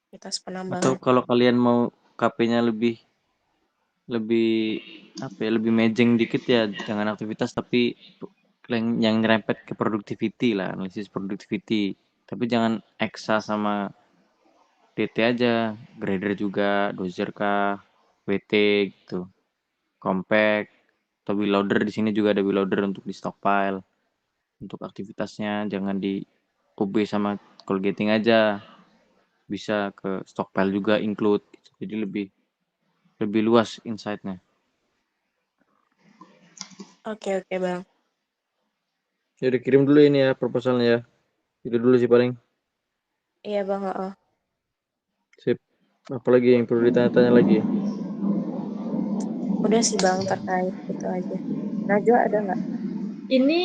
Aktivitas Atau penambangan. kalau kalian mau KP-nya lebih apa ya, lebih mejeng dikit ya, jangan aktivitas tapi yang nyerempet ke productivity lah, analisis productivity. Tapi jangan eksa sama DT aja, grader juga, dozer kah, WT gitu, compact, atau wheel loader. Di sini juga ada wheel loader untuk di stockpile. Untuk aktivitasnya jangan di OB sama colgating aja, bisa ke stockpile juga include gitu. Jadi lebih luas insight-nya. Oke Bang. Ya udah, kirim dulu ini ya proposalnya ya. Itu dulu sih paling. Iya Bang. Sip. Apalagi yang perlu ditanya-tanya lagi? Udah sih Bang terkait itu aja. Najwa ada nggak? Ini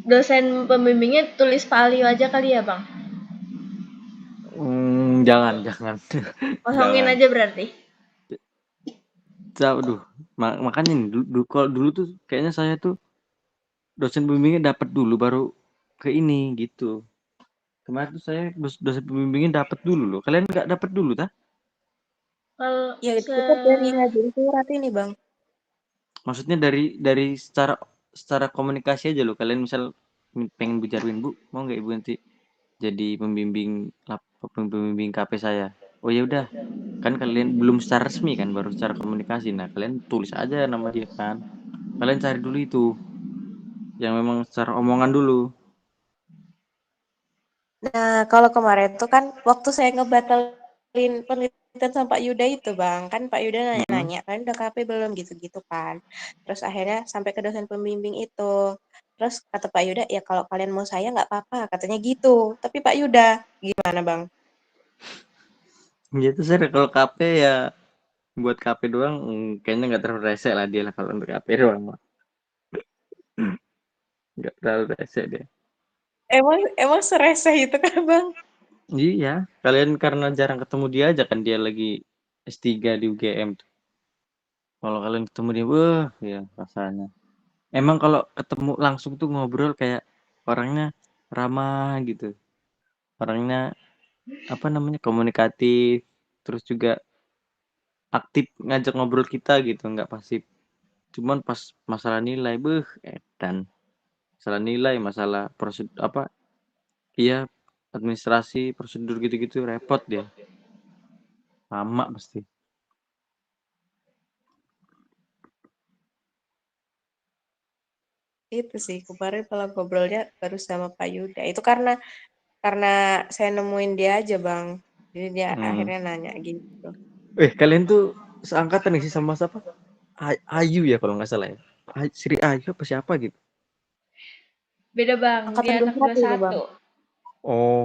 dosen pembimbingnya tulis Pak Alio aja kali ya, Bang? Jangan. Kosongin Jangan. aja berarti. Aduh, makanya nih kalau dulu tuh kayaknya saya tuh dosen pembimbingnya dapat dulu baru ke ini gitu. Kemarin tuh saya dosen pembimbingnya dapat dulu loh. Kalian nggak dapat dulu tah? Kalau Ya kita dari ngajuin surat ini Bang. Maksudnya dari secara komunikasi aja loh. Kalian misal pengen bicarain, Bu, mau nggak Ibu nanti jadi pembimbing KP saya? Oh ya udah, kan kalian belum secara resmi kan, baru secara komunikasi. Nah, kalian tulis aja nama dia kan. Kalian cari dulu itu yang memang secara omongan dulu. Nah, kalau kemarin tuh kan waktu saya ngebatalin penelitian sama Pak Yuda itu, Bang. Kan Pak Yuda nanya-nanya, kan udah KP belum gitu-gitu kan. Terus akhirnya sampai ke dosen pembimbing itu. Terus kata Pak Yuda, ya kalau kalian mau saya nggak apa-apa, katanya gitu. Tapi Pak Yuda, gimana Bang? Gitu sih kalau KP ya buat KP doang, kayaknya nggak terlalu rese lah dia lah kalau untuk KP doang mah. Nggak terlalu rese dia. Emang sereseh itu kan Bang? Iya, kalian karena jarang ketemu dia aja kan, dia lagi S3 di UGM tuh. Kalau kalian ketemu dia, wah ya rasanya. Emang kalau ketemu langsung tuh ngobrol kayak orangnya ramah gitu. Orangnya apa namanya, komunikatif, terus juga aktif ngajak ngobrol kita gitu, nggak pasif. Cuman pas masalah nilai, edan. Masalah nilai, masalah prosedur apa? Iya, administrasi, prosedur gitu-gitu repot dia. Lama pasti. Itu sih, kemarin kalau ngobrolnya baru sama Pak Yuda. Itu karena saya nemuin dia aja Bang. Jadi dia akhirnya nanya gitu. Kalian tuh seangkatan nih sih sama siapa? Ayu ya kalau nggak salah ya. Sri Ayu apa siapa gitu. beda, Bang. Dia Angkatan anak 21 ini Bang. 21. Oh,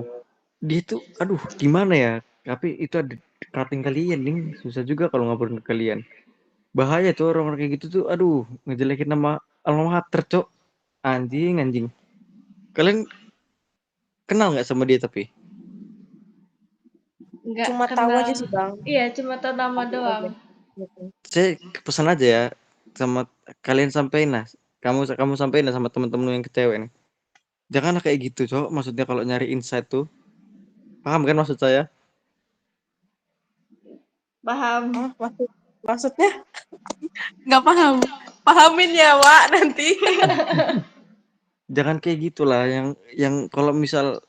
dia tuh aduh gimana ya? Tapi itu ada cutting kalian nih, susah juga kalau ngobrol ke kalian. Bahaya tuh orang-orang kayak gitu tuh, aduh, ngejelekin nama alma mater, Cok. Anjing. Kalian kenal nggak sama dia tapi? Nggak Cuma tahu kenal. aja sih Bang. Iya, cuma tahu nama Tahu doang. aja. Gitu. Saya pesan aja ya sama kalian, sampein lah. Kamu sampein lah sama temen-temen yang kecewa nih. Janganlah kayak gitu, Cok. Maksudnya kalau nyari insight tuh, paham kan maksud saya? Paham. Maksudnya nggak paham. Pahamin ya, Wak, nanti. Jangan kayak gitulah, yang kalau misal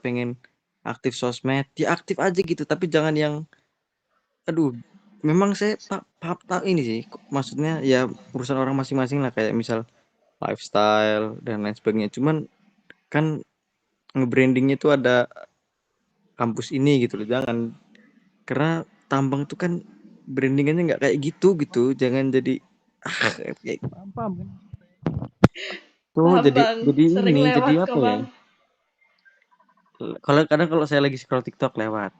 pengen aktif sosmed, ya aktif aja gitu, tapi jangan yang aduh, memang saya tak ini sih, maksudnya ya urusan orang masing-masing lah, kayak misal lifestyle dan lain sebagainya. Cuman kan nge-brandingnya tuh ada kampus ini gitu loh. Jangan, karena tambang tuh kan brandingannya nggak kayak gitu. Jangan jadi kayak paham kan? Tuh Paham Bang, jadi sering ini lewat jadi kok apa ya? Bang. Kadang kalau saya lagi scroll TikTok lewat,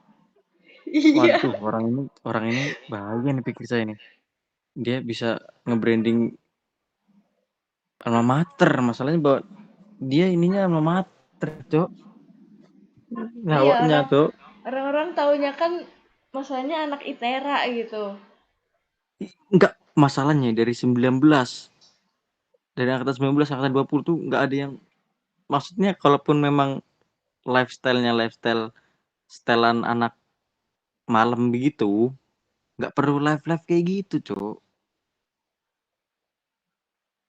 Iya. waduh orang ini bahaya nih pikir saya nih. Dia bisa nge-branding alma mater, masalahnya bahwa dia ininya alma mater, Cok. Iya, Nyawanya, Cok. orang-orang taunya kan masalahnya anak ITERA gitu. Enggak, masalahnya dari angkatan 19, angkatan 20 tuh enggak ada yang, maksudnya kalaupun memang lifestyle setelan anak malam begitu, enggak perlu live kayak gitu, Cok.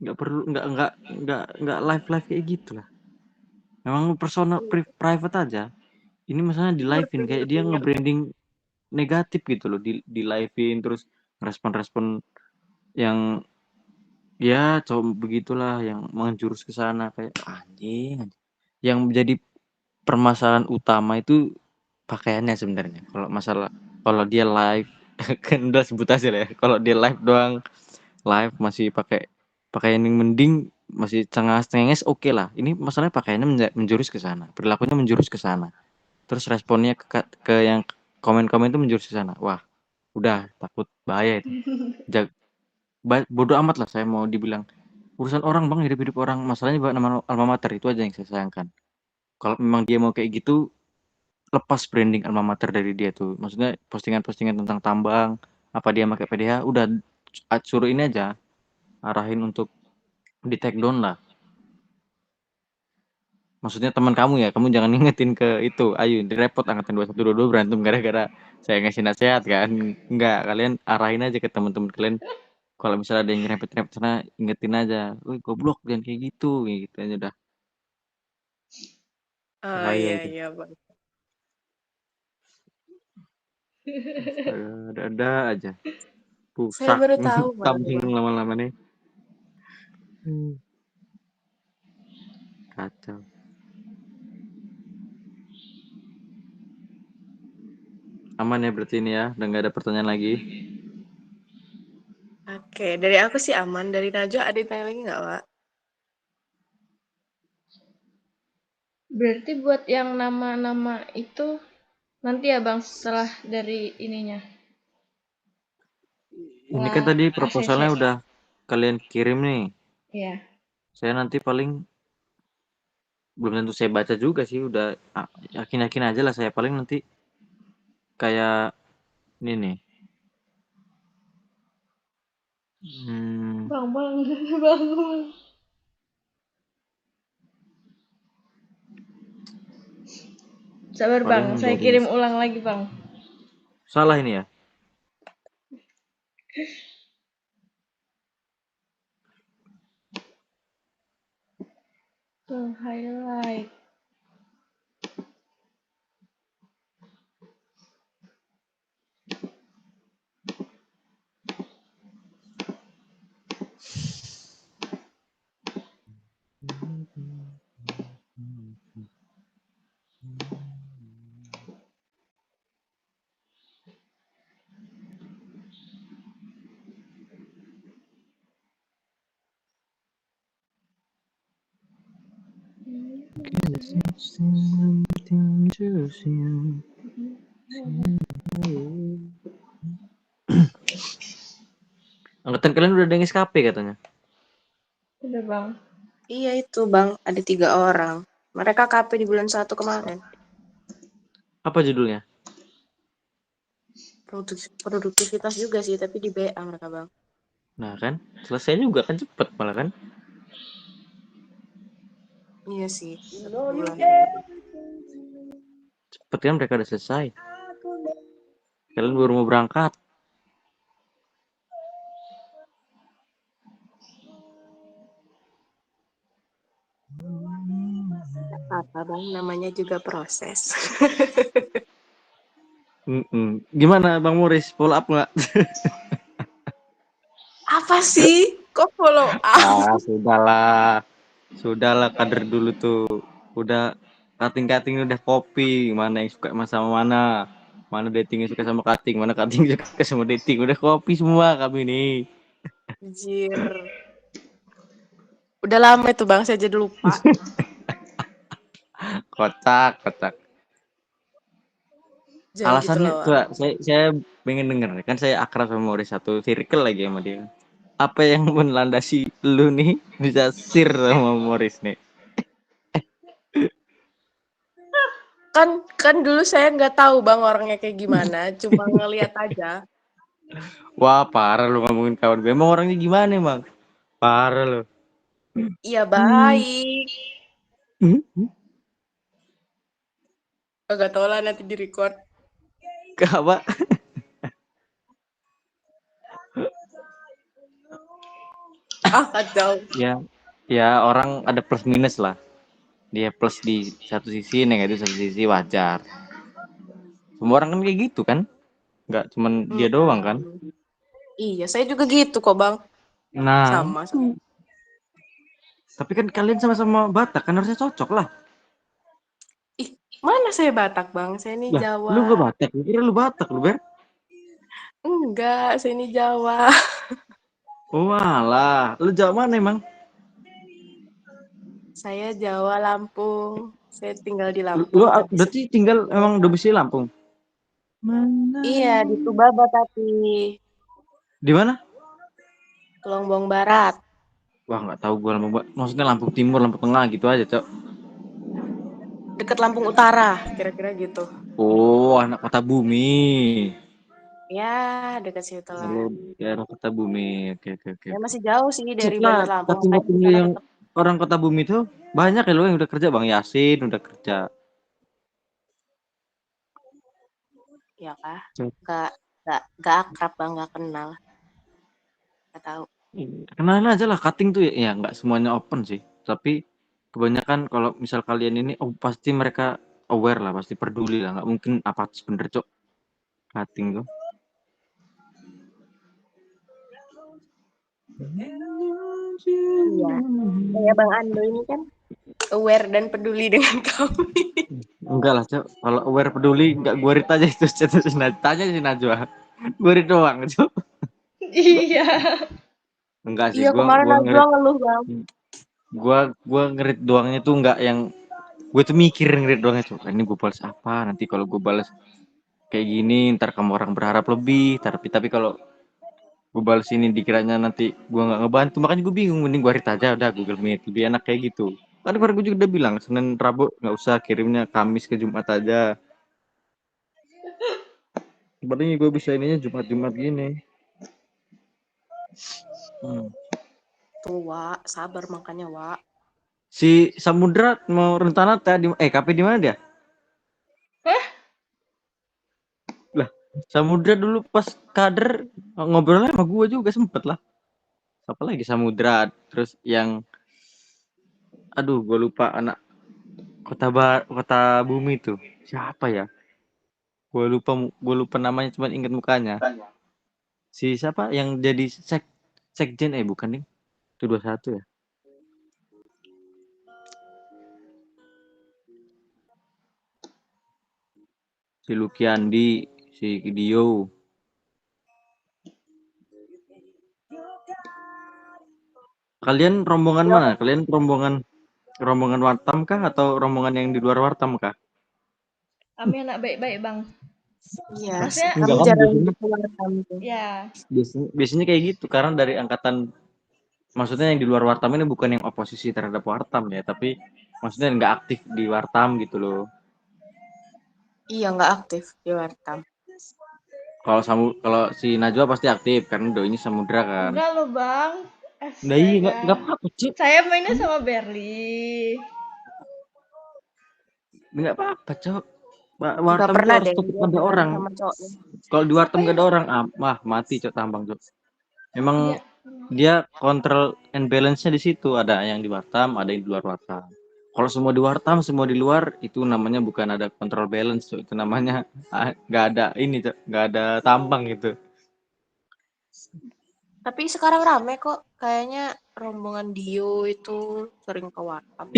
Enggak perlu, enggak live kayak gitu lah. Memang personal private aja. Ini masalahnya di live-in, kayak dia nge-branding negatif gitu loh, di live-in terus respon-respon yang ya coba begitulah, yang menjurus ke sana kayak anjing. Yang menjadi permasalahan utama itu pakaiannya sebenarnya. Kalau dia live kan udah sebut aja lah ya. Kalau dia live doang, live masih pakai pakaian yang mending, masih cengas-cenges, oke lah. Ini masalahnya pakaiannya menjurus ke sana, perilakunya menjurus ke sana. Terus responnya ke yang komen-komen itu menjurus ke sana. Wah, udah takut bahaya itu. Bodoh amat lah saya mau dibilang urusan orang bang, hidup orang, masalahnya nama alma mater itu aja yang saya sayangkan. Kalau memang dia mau kayak gitu, lepas branding alma mater dari dia tuh, maksudnya postingan-postingan tentang tambang, apa dia pakai PDH, udah suruh ini aja, arahin untuk di take down lah. Maksudnya teman kamu ya, kamu jangan ingetin ke itu Ayu, direpot angkatan 2122 berantem gara-gara saya ngasih nasihat kan. Enggak, kalian arahin aja ke teman-teman kalian. Kalau misalnya ada yang nyerempet-nyerempet sana, ingetin aja. Woi, goblok, jangan kayak gitu aja udah. Oh Bahaya iya itu. iya Bang. Astaga, ada aja. Saya Rusak. baru tahu malah Tambing Bang. lama-lama nih. Kacau. Aman ya berarti ini ya, udah nggak ada pertanyaan lagi. Oke, dari aku sih aman. Dari Najwa ada yang tanya lagi nggak, Wak? Berarti buat yang nama-nama itu nanti ya Bang setelah dari ininya. Ini kan Setelah tadi ACC. proposalnya udah kalian kirim nih. Iya. Saya nanti paling belum tentu saya baca juga sih, udah yakin-yakin aja lah saya, paling nanti kayak ini nih. Bang, bang, bang, bang. Sabar Bang, Paling saya dari kirim ulang lagi Bang. salah ini ya. Tuh, highlight. Angkatan kalian udah ada yang SKP katanya. Udah Bang. Iya itu, Bang. Ada 3 orang. Mereka KP di bulan 1 kemarin. Apa judulnya? Produktivitas juga sih, tapi di BA mereka, Bang. Nah kan, selesai juga kan cepet malah kan. Iya sih, 1 bulan. Cepet kan mereka udah selesai. Kalian baru mau berangkat. Apa, Bang? Namanya juga proses. Gimana Bang Moris, follow up nggak? Apa sih? Kok follow up? Sudahlah kader dulu tuh. Udah Kating udah kopi, mana yang suka sama mana. Mana datingnya suka sama kating, mana kating suka sama dating. Udah kopi semua kami nih. Anjir. Udah lama itu Bang, saya jadi lupa. Kocak. Jangan gitu Alasannya loh. coba saya pengen denger, kan saya akrab sama Morris, satu circle lagi sama dia. Apa yang melandasi lu nih bisa sir sama Morris nih? Kan dulu saya nggak tahu Bang orangnya kayak gimana, cuma ngelihat aja. Wah, parah lu ngomongin kawan gue. Emang orangnya gimana emang? Parah lu. Iya baik. Gak tau lah nanti di record. Apa? Kacau. Ya orang ada plus minus lah. Dia plus di satu sisi, negatif satu sisi, wajar. Semua orang kan kayak gitu kan? Nggak cuman dia doang kan? Iya, saya juga gitu kok Bang. Nah, Sama. tapi kan kalian sama-sama Batak, kan harusnya cocok lah. Ih, mana saya Batak Bang? Saya ini Lah, lu Jawa. nggak Batak? Gue kira lu Batak, lu Ber. Enggak, saya ini Jawa. Oh alah, lu Jawa mana emang? Saya Jawa Lampung. Saya tinggal di Lu Lampung tapi berarti tinggal emang domisili Lampung? iya di Tubaba tapi Di mana? Lombok Barat. Wah, nggak tahu gua Lampung. Maksudnya Lampung Timur, Lampung Tengah gitu aja, Cok. Dekat Lampung Utara, kira-kira gitu. Oh, anak kota bumi. Ya, dekat situ lah. Oh, daerah kota bumi. Oke. Ya masih jauh sih dari Setelah Bandar Lampung, makanya di kating-kating sana yang tetap orang kota bumi itu banyak ya lo yang udah kerja. Bang Yasin udah kerja. ya kah? Gak akrab Bang, gak kenal. Gak tahu. Kenalin aja lah, cutting tuh ya nggak semuanya open sih, tapi kebanyakan kalau misal kalian ini pasti mereka aware lah, pasti peduli lah, nggak mungkin apa bener, Cok, cutting tuh. Iya. Kayak Bang Ando ini kan aware dan peduli dengan kami. Enggak lah, Cok, kalau aware peduli nggak gue read aja itu chat tanya si Najwa, gue read doang, Cok. Iya. Enggak sih, Iya, kemarin gue Najwa ngerit, ngeluh Bang. gue ngerit doangnya tuh nggak yang gue tuh mikir ngerit doangnya, Cok, ini gue balas apa nanti kalau gue balas kayak gini ntar kamu orang berharap lebih, tapi kalau gue balas ini dikiranya nanti gue nggak ngebantu, makanya gue bingung, mending gue read aja udah Google Meet, lebih enak kayak gitu. Kan kemarin gue juga udah bilang Senin Rabu nggak usah, kirimnya Kamis ke Jumat aja. Sebenarnya gue bisa ininya Jumat gini. Tuh, Wak. Sabar makanya, Wak. Si Samudra mau rencana tadi KP di mana dia? Hah? Lah, Samudra dulu pas kader ngobrolnya sama gue juga sempet lah. Apa lagi Samudra, terus yang aduh gue lupa anak kota bumi tuh siapa ya, gue lupa namanya, cuma inget mukanya. Si siapa yang jadi sekjen, bukan nih, itu 21 ya. Si Lukiandi, si Dio. Kalian rombongan mana? Kalian rombongan Wartam kah atau rombongan yang di luar Wartam kah? Kami anak baik-baik, Bang. Iya, Maksudnya kami Enggak kan, jarang biasanya keluar kami tuh. ya, biasanya kayak gitu karena dari angkatan, maksudnya yang di luar Wartam ini bukan yang oposisi terhadap Wartam ya, tapi maksudnya nggak aktif di Wartam gitu loh. Iya, nggak aktif di Wartam. Kalau si Najwa pasti aktif karena doinya Samudra kan. enggak loh, Bang. Nah iya, Astaga. nggak apa-apa, Cik. Saya mainnya sama Berli. Nggak apa-apa, Cok. Nggak Wartam tuh pernah harus deh tetap dia ada jalan orang. sama cowoknya. Kalau di Wartam Apa nggak itu? ada orang, mati, Cok, tambang, Cok. Emang Iya. dia control and balance-nya di situ. Ada yang di Wartam, ada yang di luar Wartam. Kalau semua di Wartam, semua di luar, itu namanya bukan ada control balance, Cok. Itu namanya nggak ada ini, Cok. Nggak ada tambang gitu. Tapi sekarang rame kok. Kayaknya rombongan Dio itu sering ke Wartam.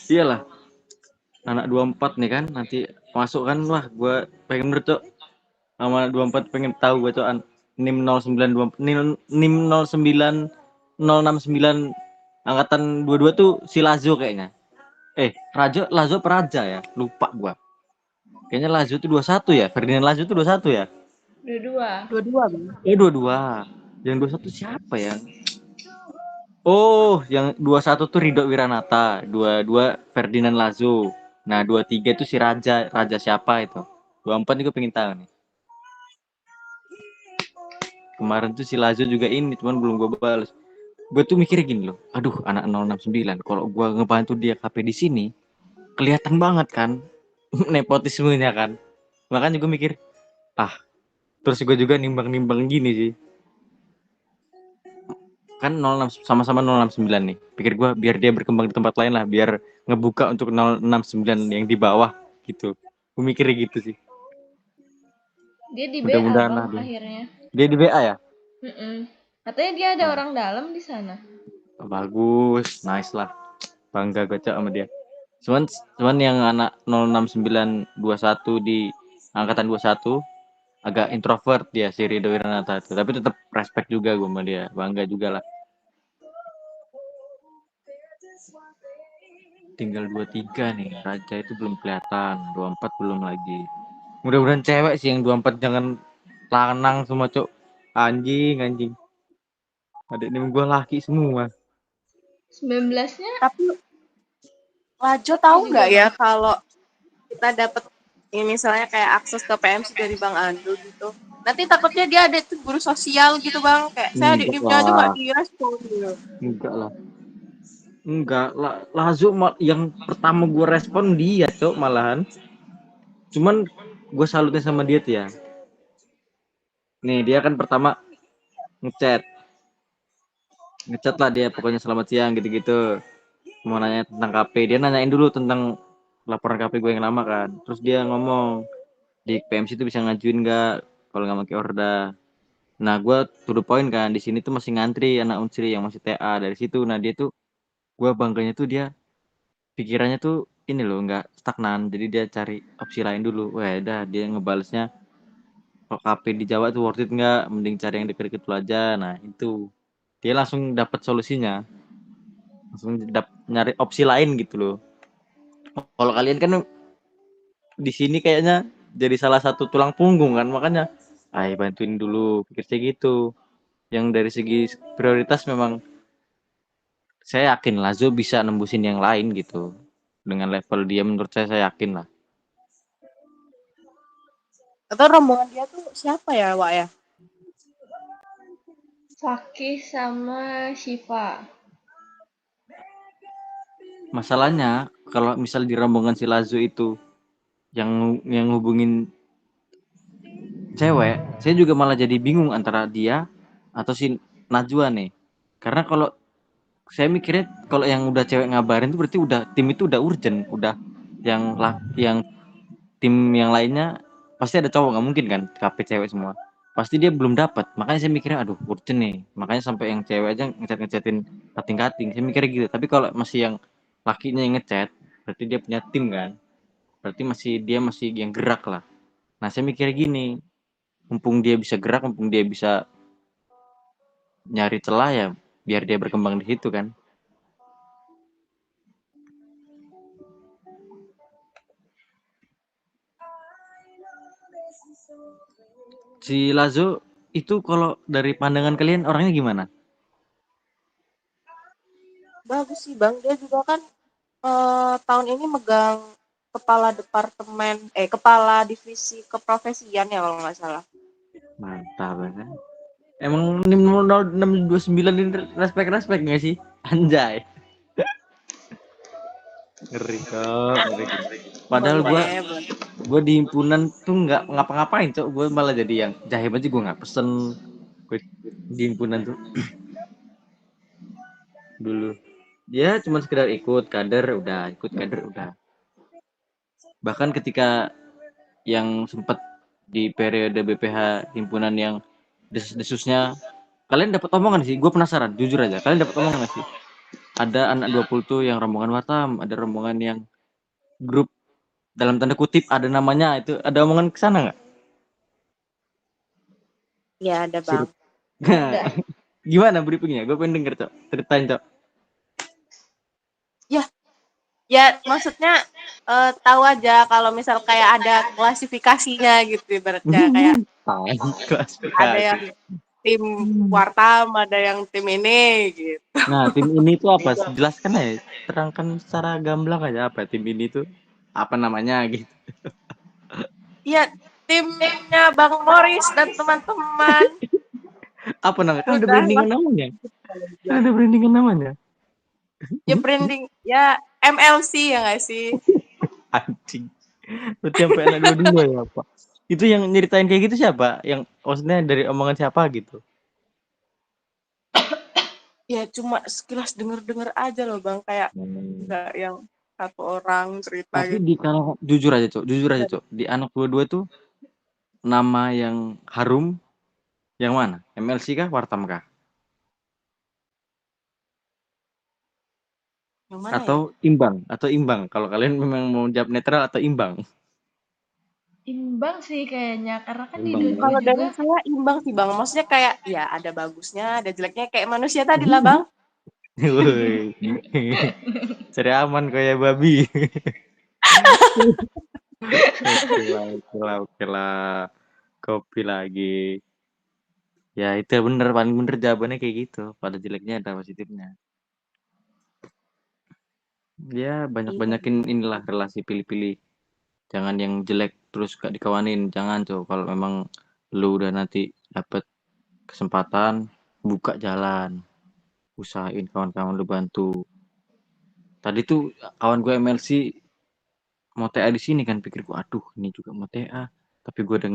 Iyalah. anak 24 nih kan nanti masuk kan, wah gue pengen bener Cok, sama 24 pengen tahu gue Cok NIM 092 NIM 09069 angkatan 22 tuh si Lazo kayaknya. Lazo Peraja ya, lupa gua. Kayaknya Lazo tuh 21 ya, Ferdinand Lazo tuh 21 ya. Dua-dua. 22 Bang. 22. Yang 21 siapa ya? Oh, yang 21 tuh Ridho Wiranata, 22 Ferdinand Lazo. Nah, 23 itu si Raja, Raja siapa itu? 24 juga pengen tahu nih. Kemarin tuh si Lazo juga ini, cuman belum gue balas. Gue tuh mikir gini loh, aduh anak 069, kalau gue ngebantu dia KP di sini, kelihatan banget kan nepotismenya kan. Makanya gue mikir, terus gue juga nimbang-nimbang gini sih. Kan 06 sama-sama 069 nih. Pikir gue biar dia berkembang di tempat lain lah, biar ngebuka untuk 069 yang di bawah gitu. Gue mikirnya gitu sih. Dia di BA Mudah-mudahan lah Bang dia. akhirnya. Dia di BA ya? Katanya dia ada orang dalam di sana. Bagus, nice lah. Bangga gue Cok sama dia. Cuman yang anak 06921 di angkatan 21 agak introvert dia si Ridho Wiranata itu. Tapi tetap respect juga gue sama dia. Bangga juga lah. Tinggal 23 nih. Raja itu belum kelihatan. 24 belum lagi. Mudah-mudahan cewek sih yang 24, jangan lanang semua Cok. Anjing. Adik ini gue laki semua. 19-nya Tapi Lajo tahu juga, nggak ya Bang. kalau kita dapat misalnya kayak akses ke PMC dari Bang Ando gitu. Nanti takutnya dia ada tuh guru sosial gitu Bang. Kayak saya di Enggak NIM-nya aja nggak lah. direspon gitu. Enggak lah. Lazo yang pertama gue respon dia Cok malahan. Cuman gue salutnya sama dia tuh ya. Nih dia kan pertama ngechat lah dia, pokoknya selamat siang gitu-gitu, mau nanya tentang KP. Dia nanyain dulu tentang laporan KP gue yang lama kan. Terus dia ngomong di PMC itu bisa ngajuin nggak kalau nggak pakai Orda. Nah gue to the point kan, di sini tuh masih ngantri anak Unsri yang masih TA dari situ. Nah dia tuh, gue bangganya tuh dia pikirannya tuh ini loh, nggak stagnan, jadi dia cari opsi lain dulu. Wah dah dia ngebalesnya, kalau KP di Jawa tuh worth it nggak, mending cari yang deket-deket dulu aja. Nah itu dia langsung dapat solusinya, langsung nyari opsi lain gitu loh. Kalau kalian kan di sini kayaknya jadi salah satu tulang punggung kan, makanya ayo bantuin dulu, pikir saya gitu. Yang dari segi prioritas memang saya yakin Lazo bisa nembusin yang lain gitu. Dengan level dia menurut saya yakin lah. Atau rombongan dia tuh siapa ya Wak ya? Fakih sama Shiva. Masalahnya kalau misal di rombongan si Lazo itu yang hubungin cewek, saya juga malah jadi bingung antara dia atau si Najwa nih. Karena kalau saya mikirnya kalau yang udah cewek ngabarin itu berarti udah tim itu udah urgent, udah yang tim yang lainnya pasti ada cowok, nggak mungkin kan KP cewek semua. Pasti dia belum dapat. Makanya saya mikirnya aduh urgent nih. Makanya sampai yang cewek aja ngechatin kating-kating. Saya mikirnya gitu. Tapi kalau masih yang lakinya yang ngechat, berarti dia punya tim kan. Berarti dia masih yang gerak lah. Nah, saya mikirnya gini, mumpung dia bisa gerak, mumpung dia bisa nyari celah ya, biar dia berkembang di situ kan. Si Lazo itu kalau dari pandangan kalian orangnya gimana? Bagus sih Bang. Dia juga kan tahun ini megang kepala divisi keprofesian ya kalau nggak salah. Mantap kan? Emang 0629 ini respect nggak sih? Anjay. Ngeri kok, ngeri. Padahal gue di himpunan tuh nggak ngapa-ngapain Cok. Gue malah jadi yang jahim aja gue nggak pesen. Gue di himpunan tuh dulu dia cuma sekedar ikut kader udah. Bahkan ketika yang sempat di periode BPH himpunan yang desusnya, kalian dapat omongan sih, gue penasaran jujur aja, kalian dapat omongan gak sih? Ada anak 20 tuh yang rombongan Watam, ada rombongan yang grup dalam tanda kutip ada namanya itu, ada omongan ke sana nggak? Ya ada Bang. Ada. Gimana briefingnya? Gue pengen denger, Cok. Ceritain, Cok. Ya maksudnya tahu aja kalau misal kayak ada klasifikasinya gitu ibaratnya kayak Tai, ada klasifikasi. yang tim Wartam, ada yang tim ini gitu. Nah, tim ini tuh apa? Jelaskan aja. Terangkan secara gamblang aja apa tim ini tuh. Apa namanya gitu. Ya timnya Bang Morris dan teman-teman Apa namanya? Kan ada udah brandingan lah. namanya. Kan ada brandingan namanya. Ya branding ya MLC ya nggak sih? Anjing. Berarti sampai anak dua-dua ya, Pak. Itu yang nyeritain kayak gitu siapa? Yang maksudnya dari omongan siapa gitu? Ya cuma sekilas denger-denger aja loh Bang kayak nggak yang satu orang cerita Tapi gitu. di kalau jujur aja, Cok. Jujur aja, Cok. Di anak dua-dua tuh nama yang harum yang mana? MLC kah? Wartam kah? Yang mana ya? Atau imbang? Atau imbang? Kalau kalian memang mau jawab netral atau imbang? Imbang sih kayaknya karena kan di Imbang ya. dua-dua Kalau dari juga saya imbang sih Bang. Maksudnya kayak ya ada bagusnya, ada jeleknya kayak manusia tadi lah Bang. Woi. Cari aman kayak babi. Oke lah, oke lah, oke lah. Kopi lagi. Ya itu bener, paling bener jawabannya kayak gitu. Pada jeleknya ada positifnya. Ya Iya. banyak-banyakin inilah relasi pilih-pilih. Jangan yang jelek terus gak dikawanin. Jangan tuh. Kalau memang lu udah nanti dapet kesempatan, buka jalan. Usahain kawan-kawan lu bantu. Tadi tuh kawan gue MLC mau TA di sini kan, pikirku aduh ini juga mau TA, tapi gue udah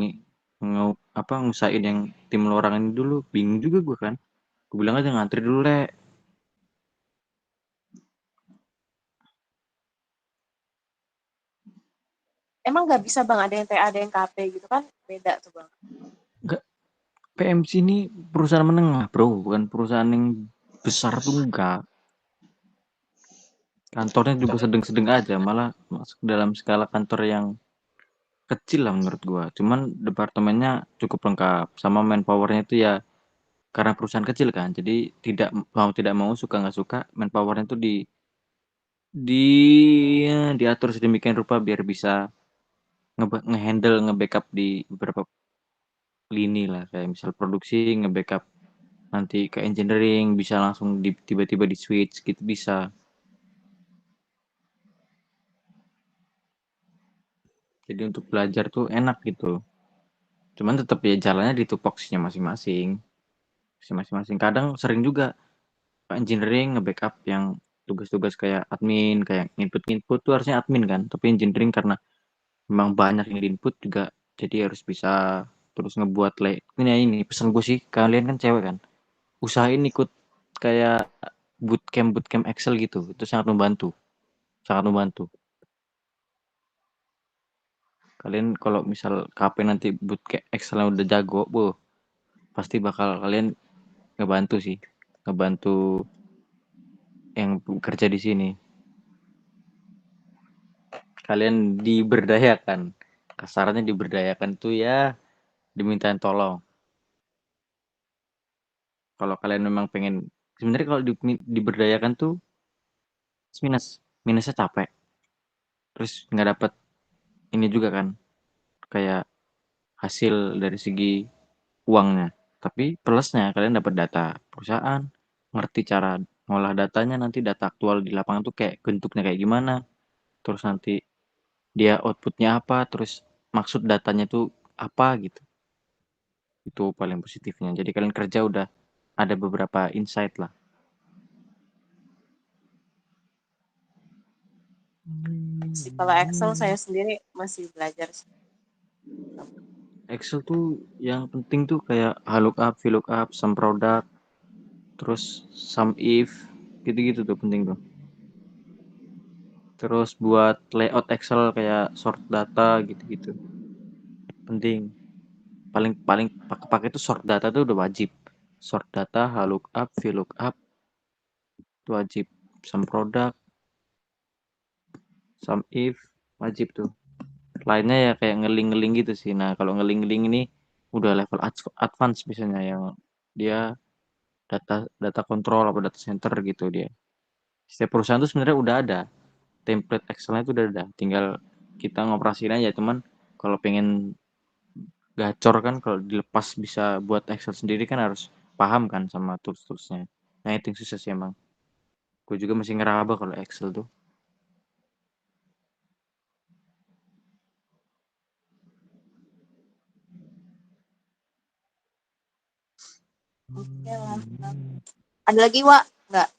ngusahain yang tim lorang ini dulu, bingung juga gue kan, gue bilang aja ngantri dulu le. Emang nggak bisa Bang ada yang TA, ada yang KP gitu kan? Beda tuh Bang. Enggak, PMC ini perusahaan menengah bro, bukan perusahaan yang besar tuh enggak, kantornya juga sedang-sedang aja, malah masuk dalam skala kantor yang kecil lah menurut gue, cuman departemennya cukup lengkap, sama manpowernya itu ya karena perusahaan kecil kan, jadi tidak mau suka nggak suka manpowernya itu di diatur sedemikian rupa biar bisa ngehandle nge-backup di beberapa lini lah, kayak misal produksi nge-backup nanti ke engineering bisa langsung tiba-tiba di switch gitu bisa. Jadi untuk belajar tuh enak gitu. Cuman tetap ya jalannya di tupoksinya masing-masing. Kadang sering juga ke engineering nge-backup yang tugas-tugas kayak admin, kayak input tuh harusnya admin kan, tapi engineering karena memang banyak yang di-input juga, jadi harus bisa terus ngebuat ini pesan gue sih, kalian kan cewek kan, usahain ikut kayak bootcamp Excel gitu, itu sangat membantu kalian kalau misal KP nanti bootcamp Excelnya udah jago, pasti bakal kalian ngebantu sih, ngebantu yang kerja di sini, kalian diberdayakan, kasarnya diberdayakan tuh ya dimintain tolong. Kalau kalian memang pengen, sebenarnya kalau diberdayakan tuh minusnya capek, terus nggak dapet ini juga kan, kayak hasil dari segi uangnya, tapi plusnya kalian dapat data perusahaan, ngerti cara ngolah datanya, nanti data aktual di lapangan tuh kayak bentuknya kayak gimana, terus nanti dia outputnya apa, terus maksud datanya tuh apa gitu. Itu paling positifnya, jadi kalian kerja udah ada beberapa insight lah. Kalau Excel saya sendiri masih belajar sih. Excel tuh yang penting tuh kayak lookup, VLOOKUP, sum product, terus sum if, gitu-gitu tuh penting tuh. Terus buat layout Excel kayak sort data gitu-gitu. Penting. Paling paling pakai itu sort data tuh udah wajib. Sort data, lookup, VLOOKUP itu wajib. Sum product, sum if wajib tuh. Lainnya ya kayak ngeling-ngeling gitu sih. Nah, kalau ngeling-ngeling ini udah level advance biasanya yang dia data control atau data center gitu dia. Setiap perusahaan tuh sebenarnya udah ada template Excel-nya itu udah ada. Tinggal kita ngoperasiin aja. Cuman kalau pengen gacor kan kalau dilepas bisa buat Excel sendiri kan harus paham kan sama tools-toolsnya. Nah, itu yang susah sih emang. Gue juga masih ngeraba kalau Excel tuh. Oke lah. Ada lagi, Wak? Enggak.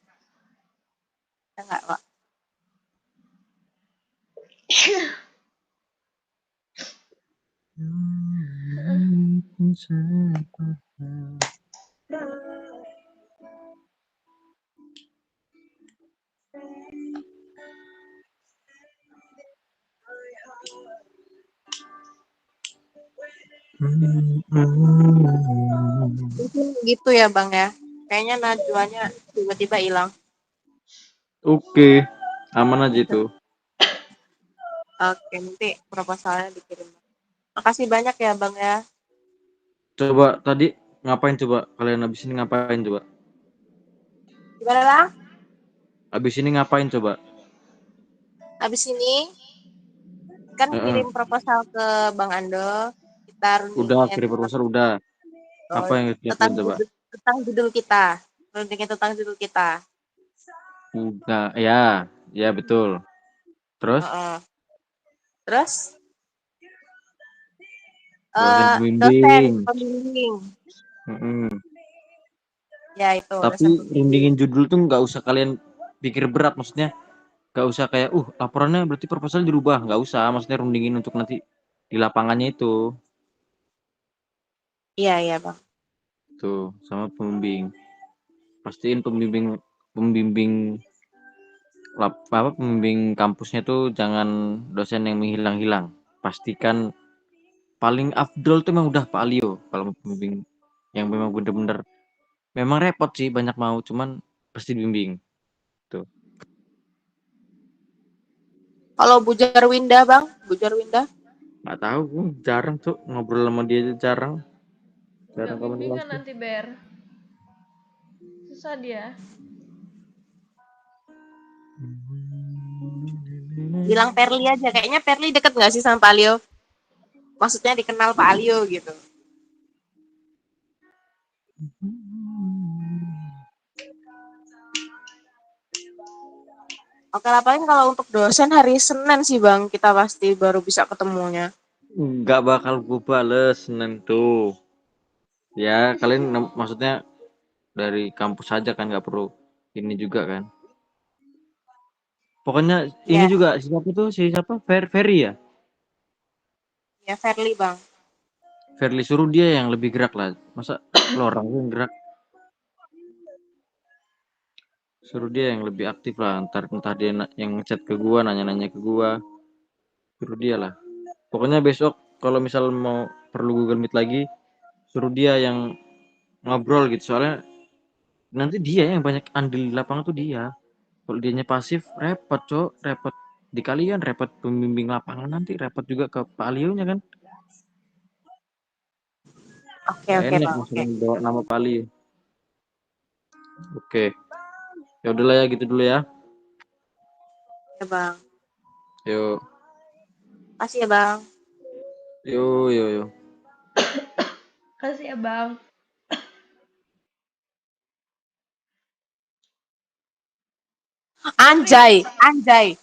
Enggak, Wak. Mungkin gitu ya, Bang ya. Kayaknya Najwanya tiba-tiba hilang. Oke, aman aja itu. Oke, nanti proposalnya dikirim. Makasih banyak ya, Bang ya. Coba tadi ngapain coba? Kalian habis ini ngapain coba? Gimana, Bang? Habis ini ngapain coba? Habis ini kan Heeh. kirim proposal ke Bang Ando. Kita Udah rundingin kirim proposal udah. Apa yang harus tentang dilakuin coba? judul kita. Rundingin tentang judul kita. Udah, ya, ya betul. Terus Heeh. Terus dosen dosen pembimbing. pembimbing. Mm-mm. Ya itu Tapi dosen pembimbing. rundingin judul tuh nggak usah kalian pikir berat, maksudnya nggak usah kayak, laporannya berarti proposal dirubah, nggak usah. Maksudnya rundingin untuk nanti di lapangannya itu, Iya, iya, Bang. tuh sama pembimbing. Pastiin pembimbing pembimbing pembimbing kampusnya tuh jangan dosen yang menghilang-hilang. Pastikan paling afdol tuh memang udah Pak Alio kalau pembimbing yang memang bener-bener memang repot sih banyak mau cuman pasti bimbing tuh. Kalau Bujar Winda, Bang, Bujar Winda. Nggak tahu, gue jarang tuh ngobrol sama dia aja jarang Nggak bimbingan komunikasi. nanti Ber. Susah dia. Bilang Perli aja. Kayaknya Perli deket nggak sih sama Pak Alio? Maksudnya dikenal Pak Alio gitu. Oke lah, paling kalau untuk dosen hari Senin sih Bang, kita pasti baru bisa ketemunya. Nggak bakal gue bales Senin tuh ya. Kalian maksudnya dari kampus aja kan, nggak perlu ini juga kan. Pokoknya ini Ya, juga siapa tuh, siapa, Ferry ya. ya Verly Bang. Ferly suruh dia yang lebih gerak lah, masa lo orang yang gerak. Suruh dia yang lebih aktif lah, entah dia yang ngechat ke gua, nanya-nanya ke gua, suruh dia lah. Pokoknya besok kalau misal mau perlu Google Meet lagi, suruh dia yang ngobrol gitu, soalnya nanti dia yang banyak andil di lapangan tuh dia. Kalau dianya pasif repot cok, repot di kalian, repot pembimbing lapangan, nanti repot juga ke Pak Alionya kan. Oke, Gak oke enak Bang, oke. masalah bawa nama Pak Alio. Oke, ya udahlah ya gitu dulu ya. Ya Bang. Yuk, Kasih ya Bang. yuk, yuk, yuk. Kasih ya Bang. Anjay, anjay.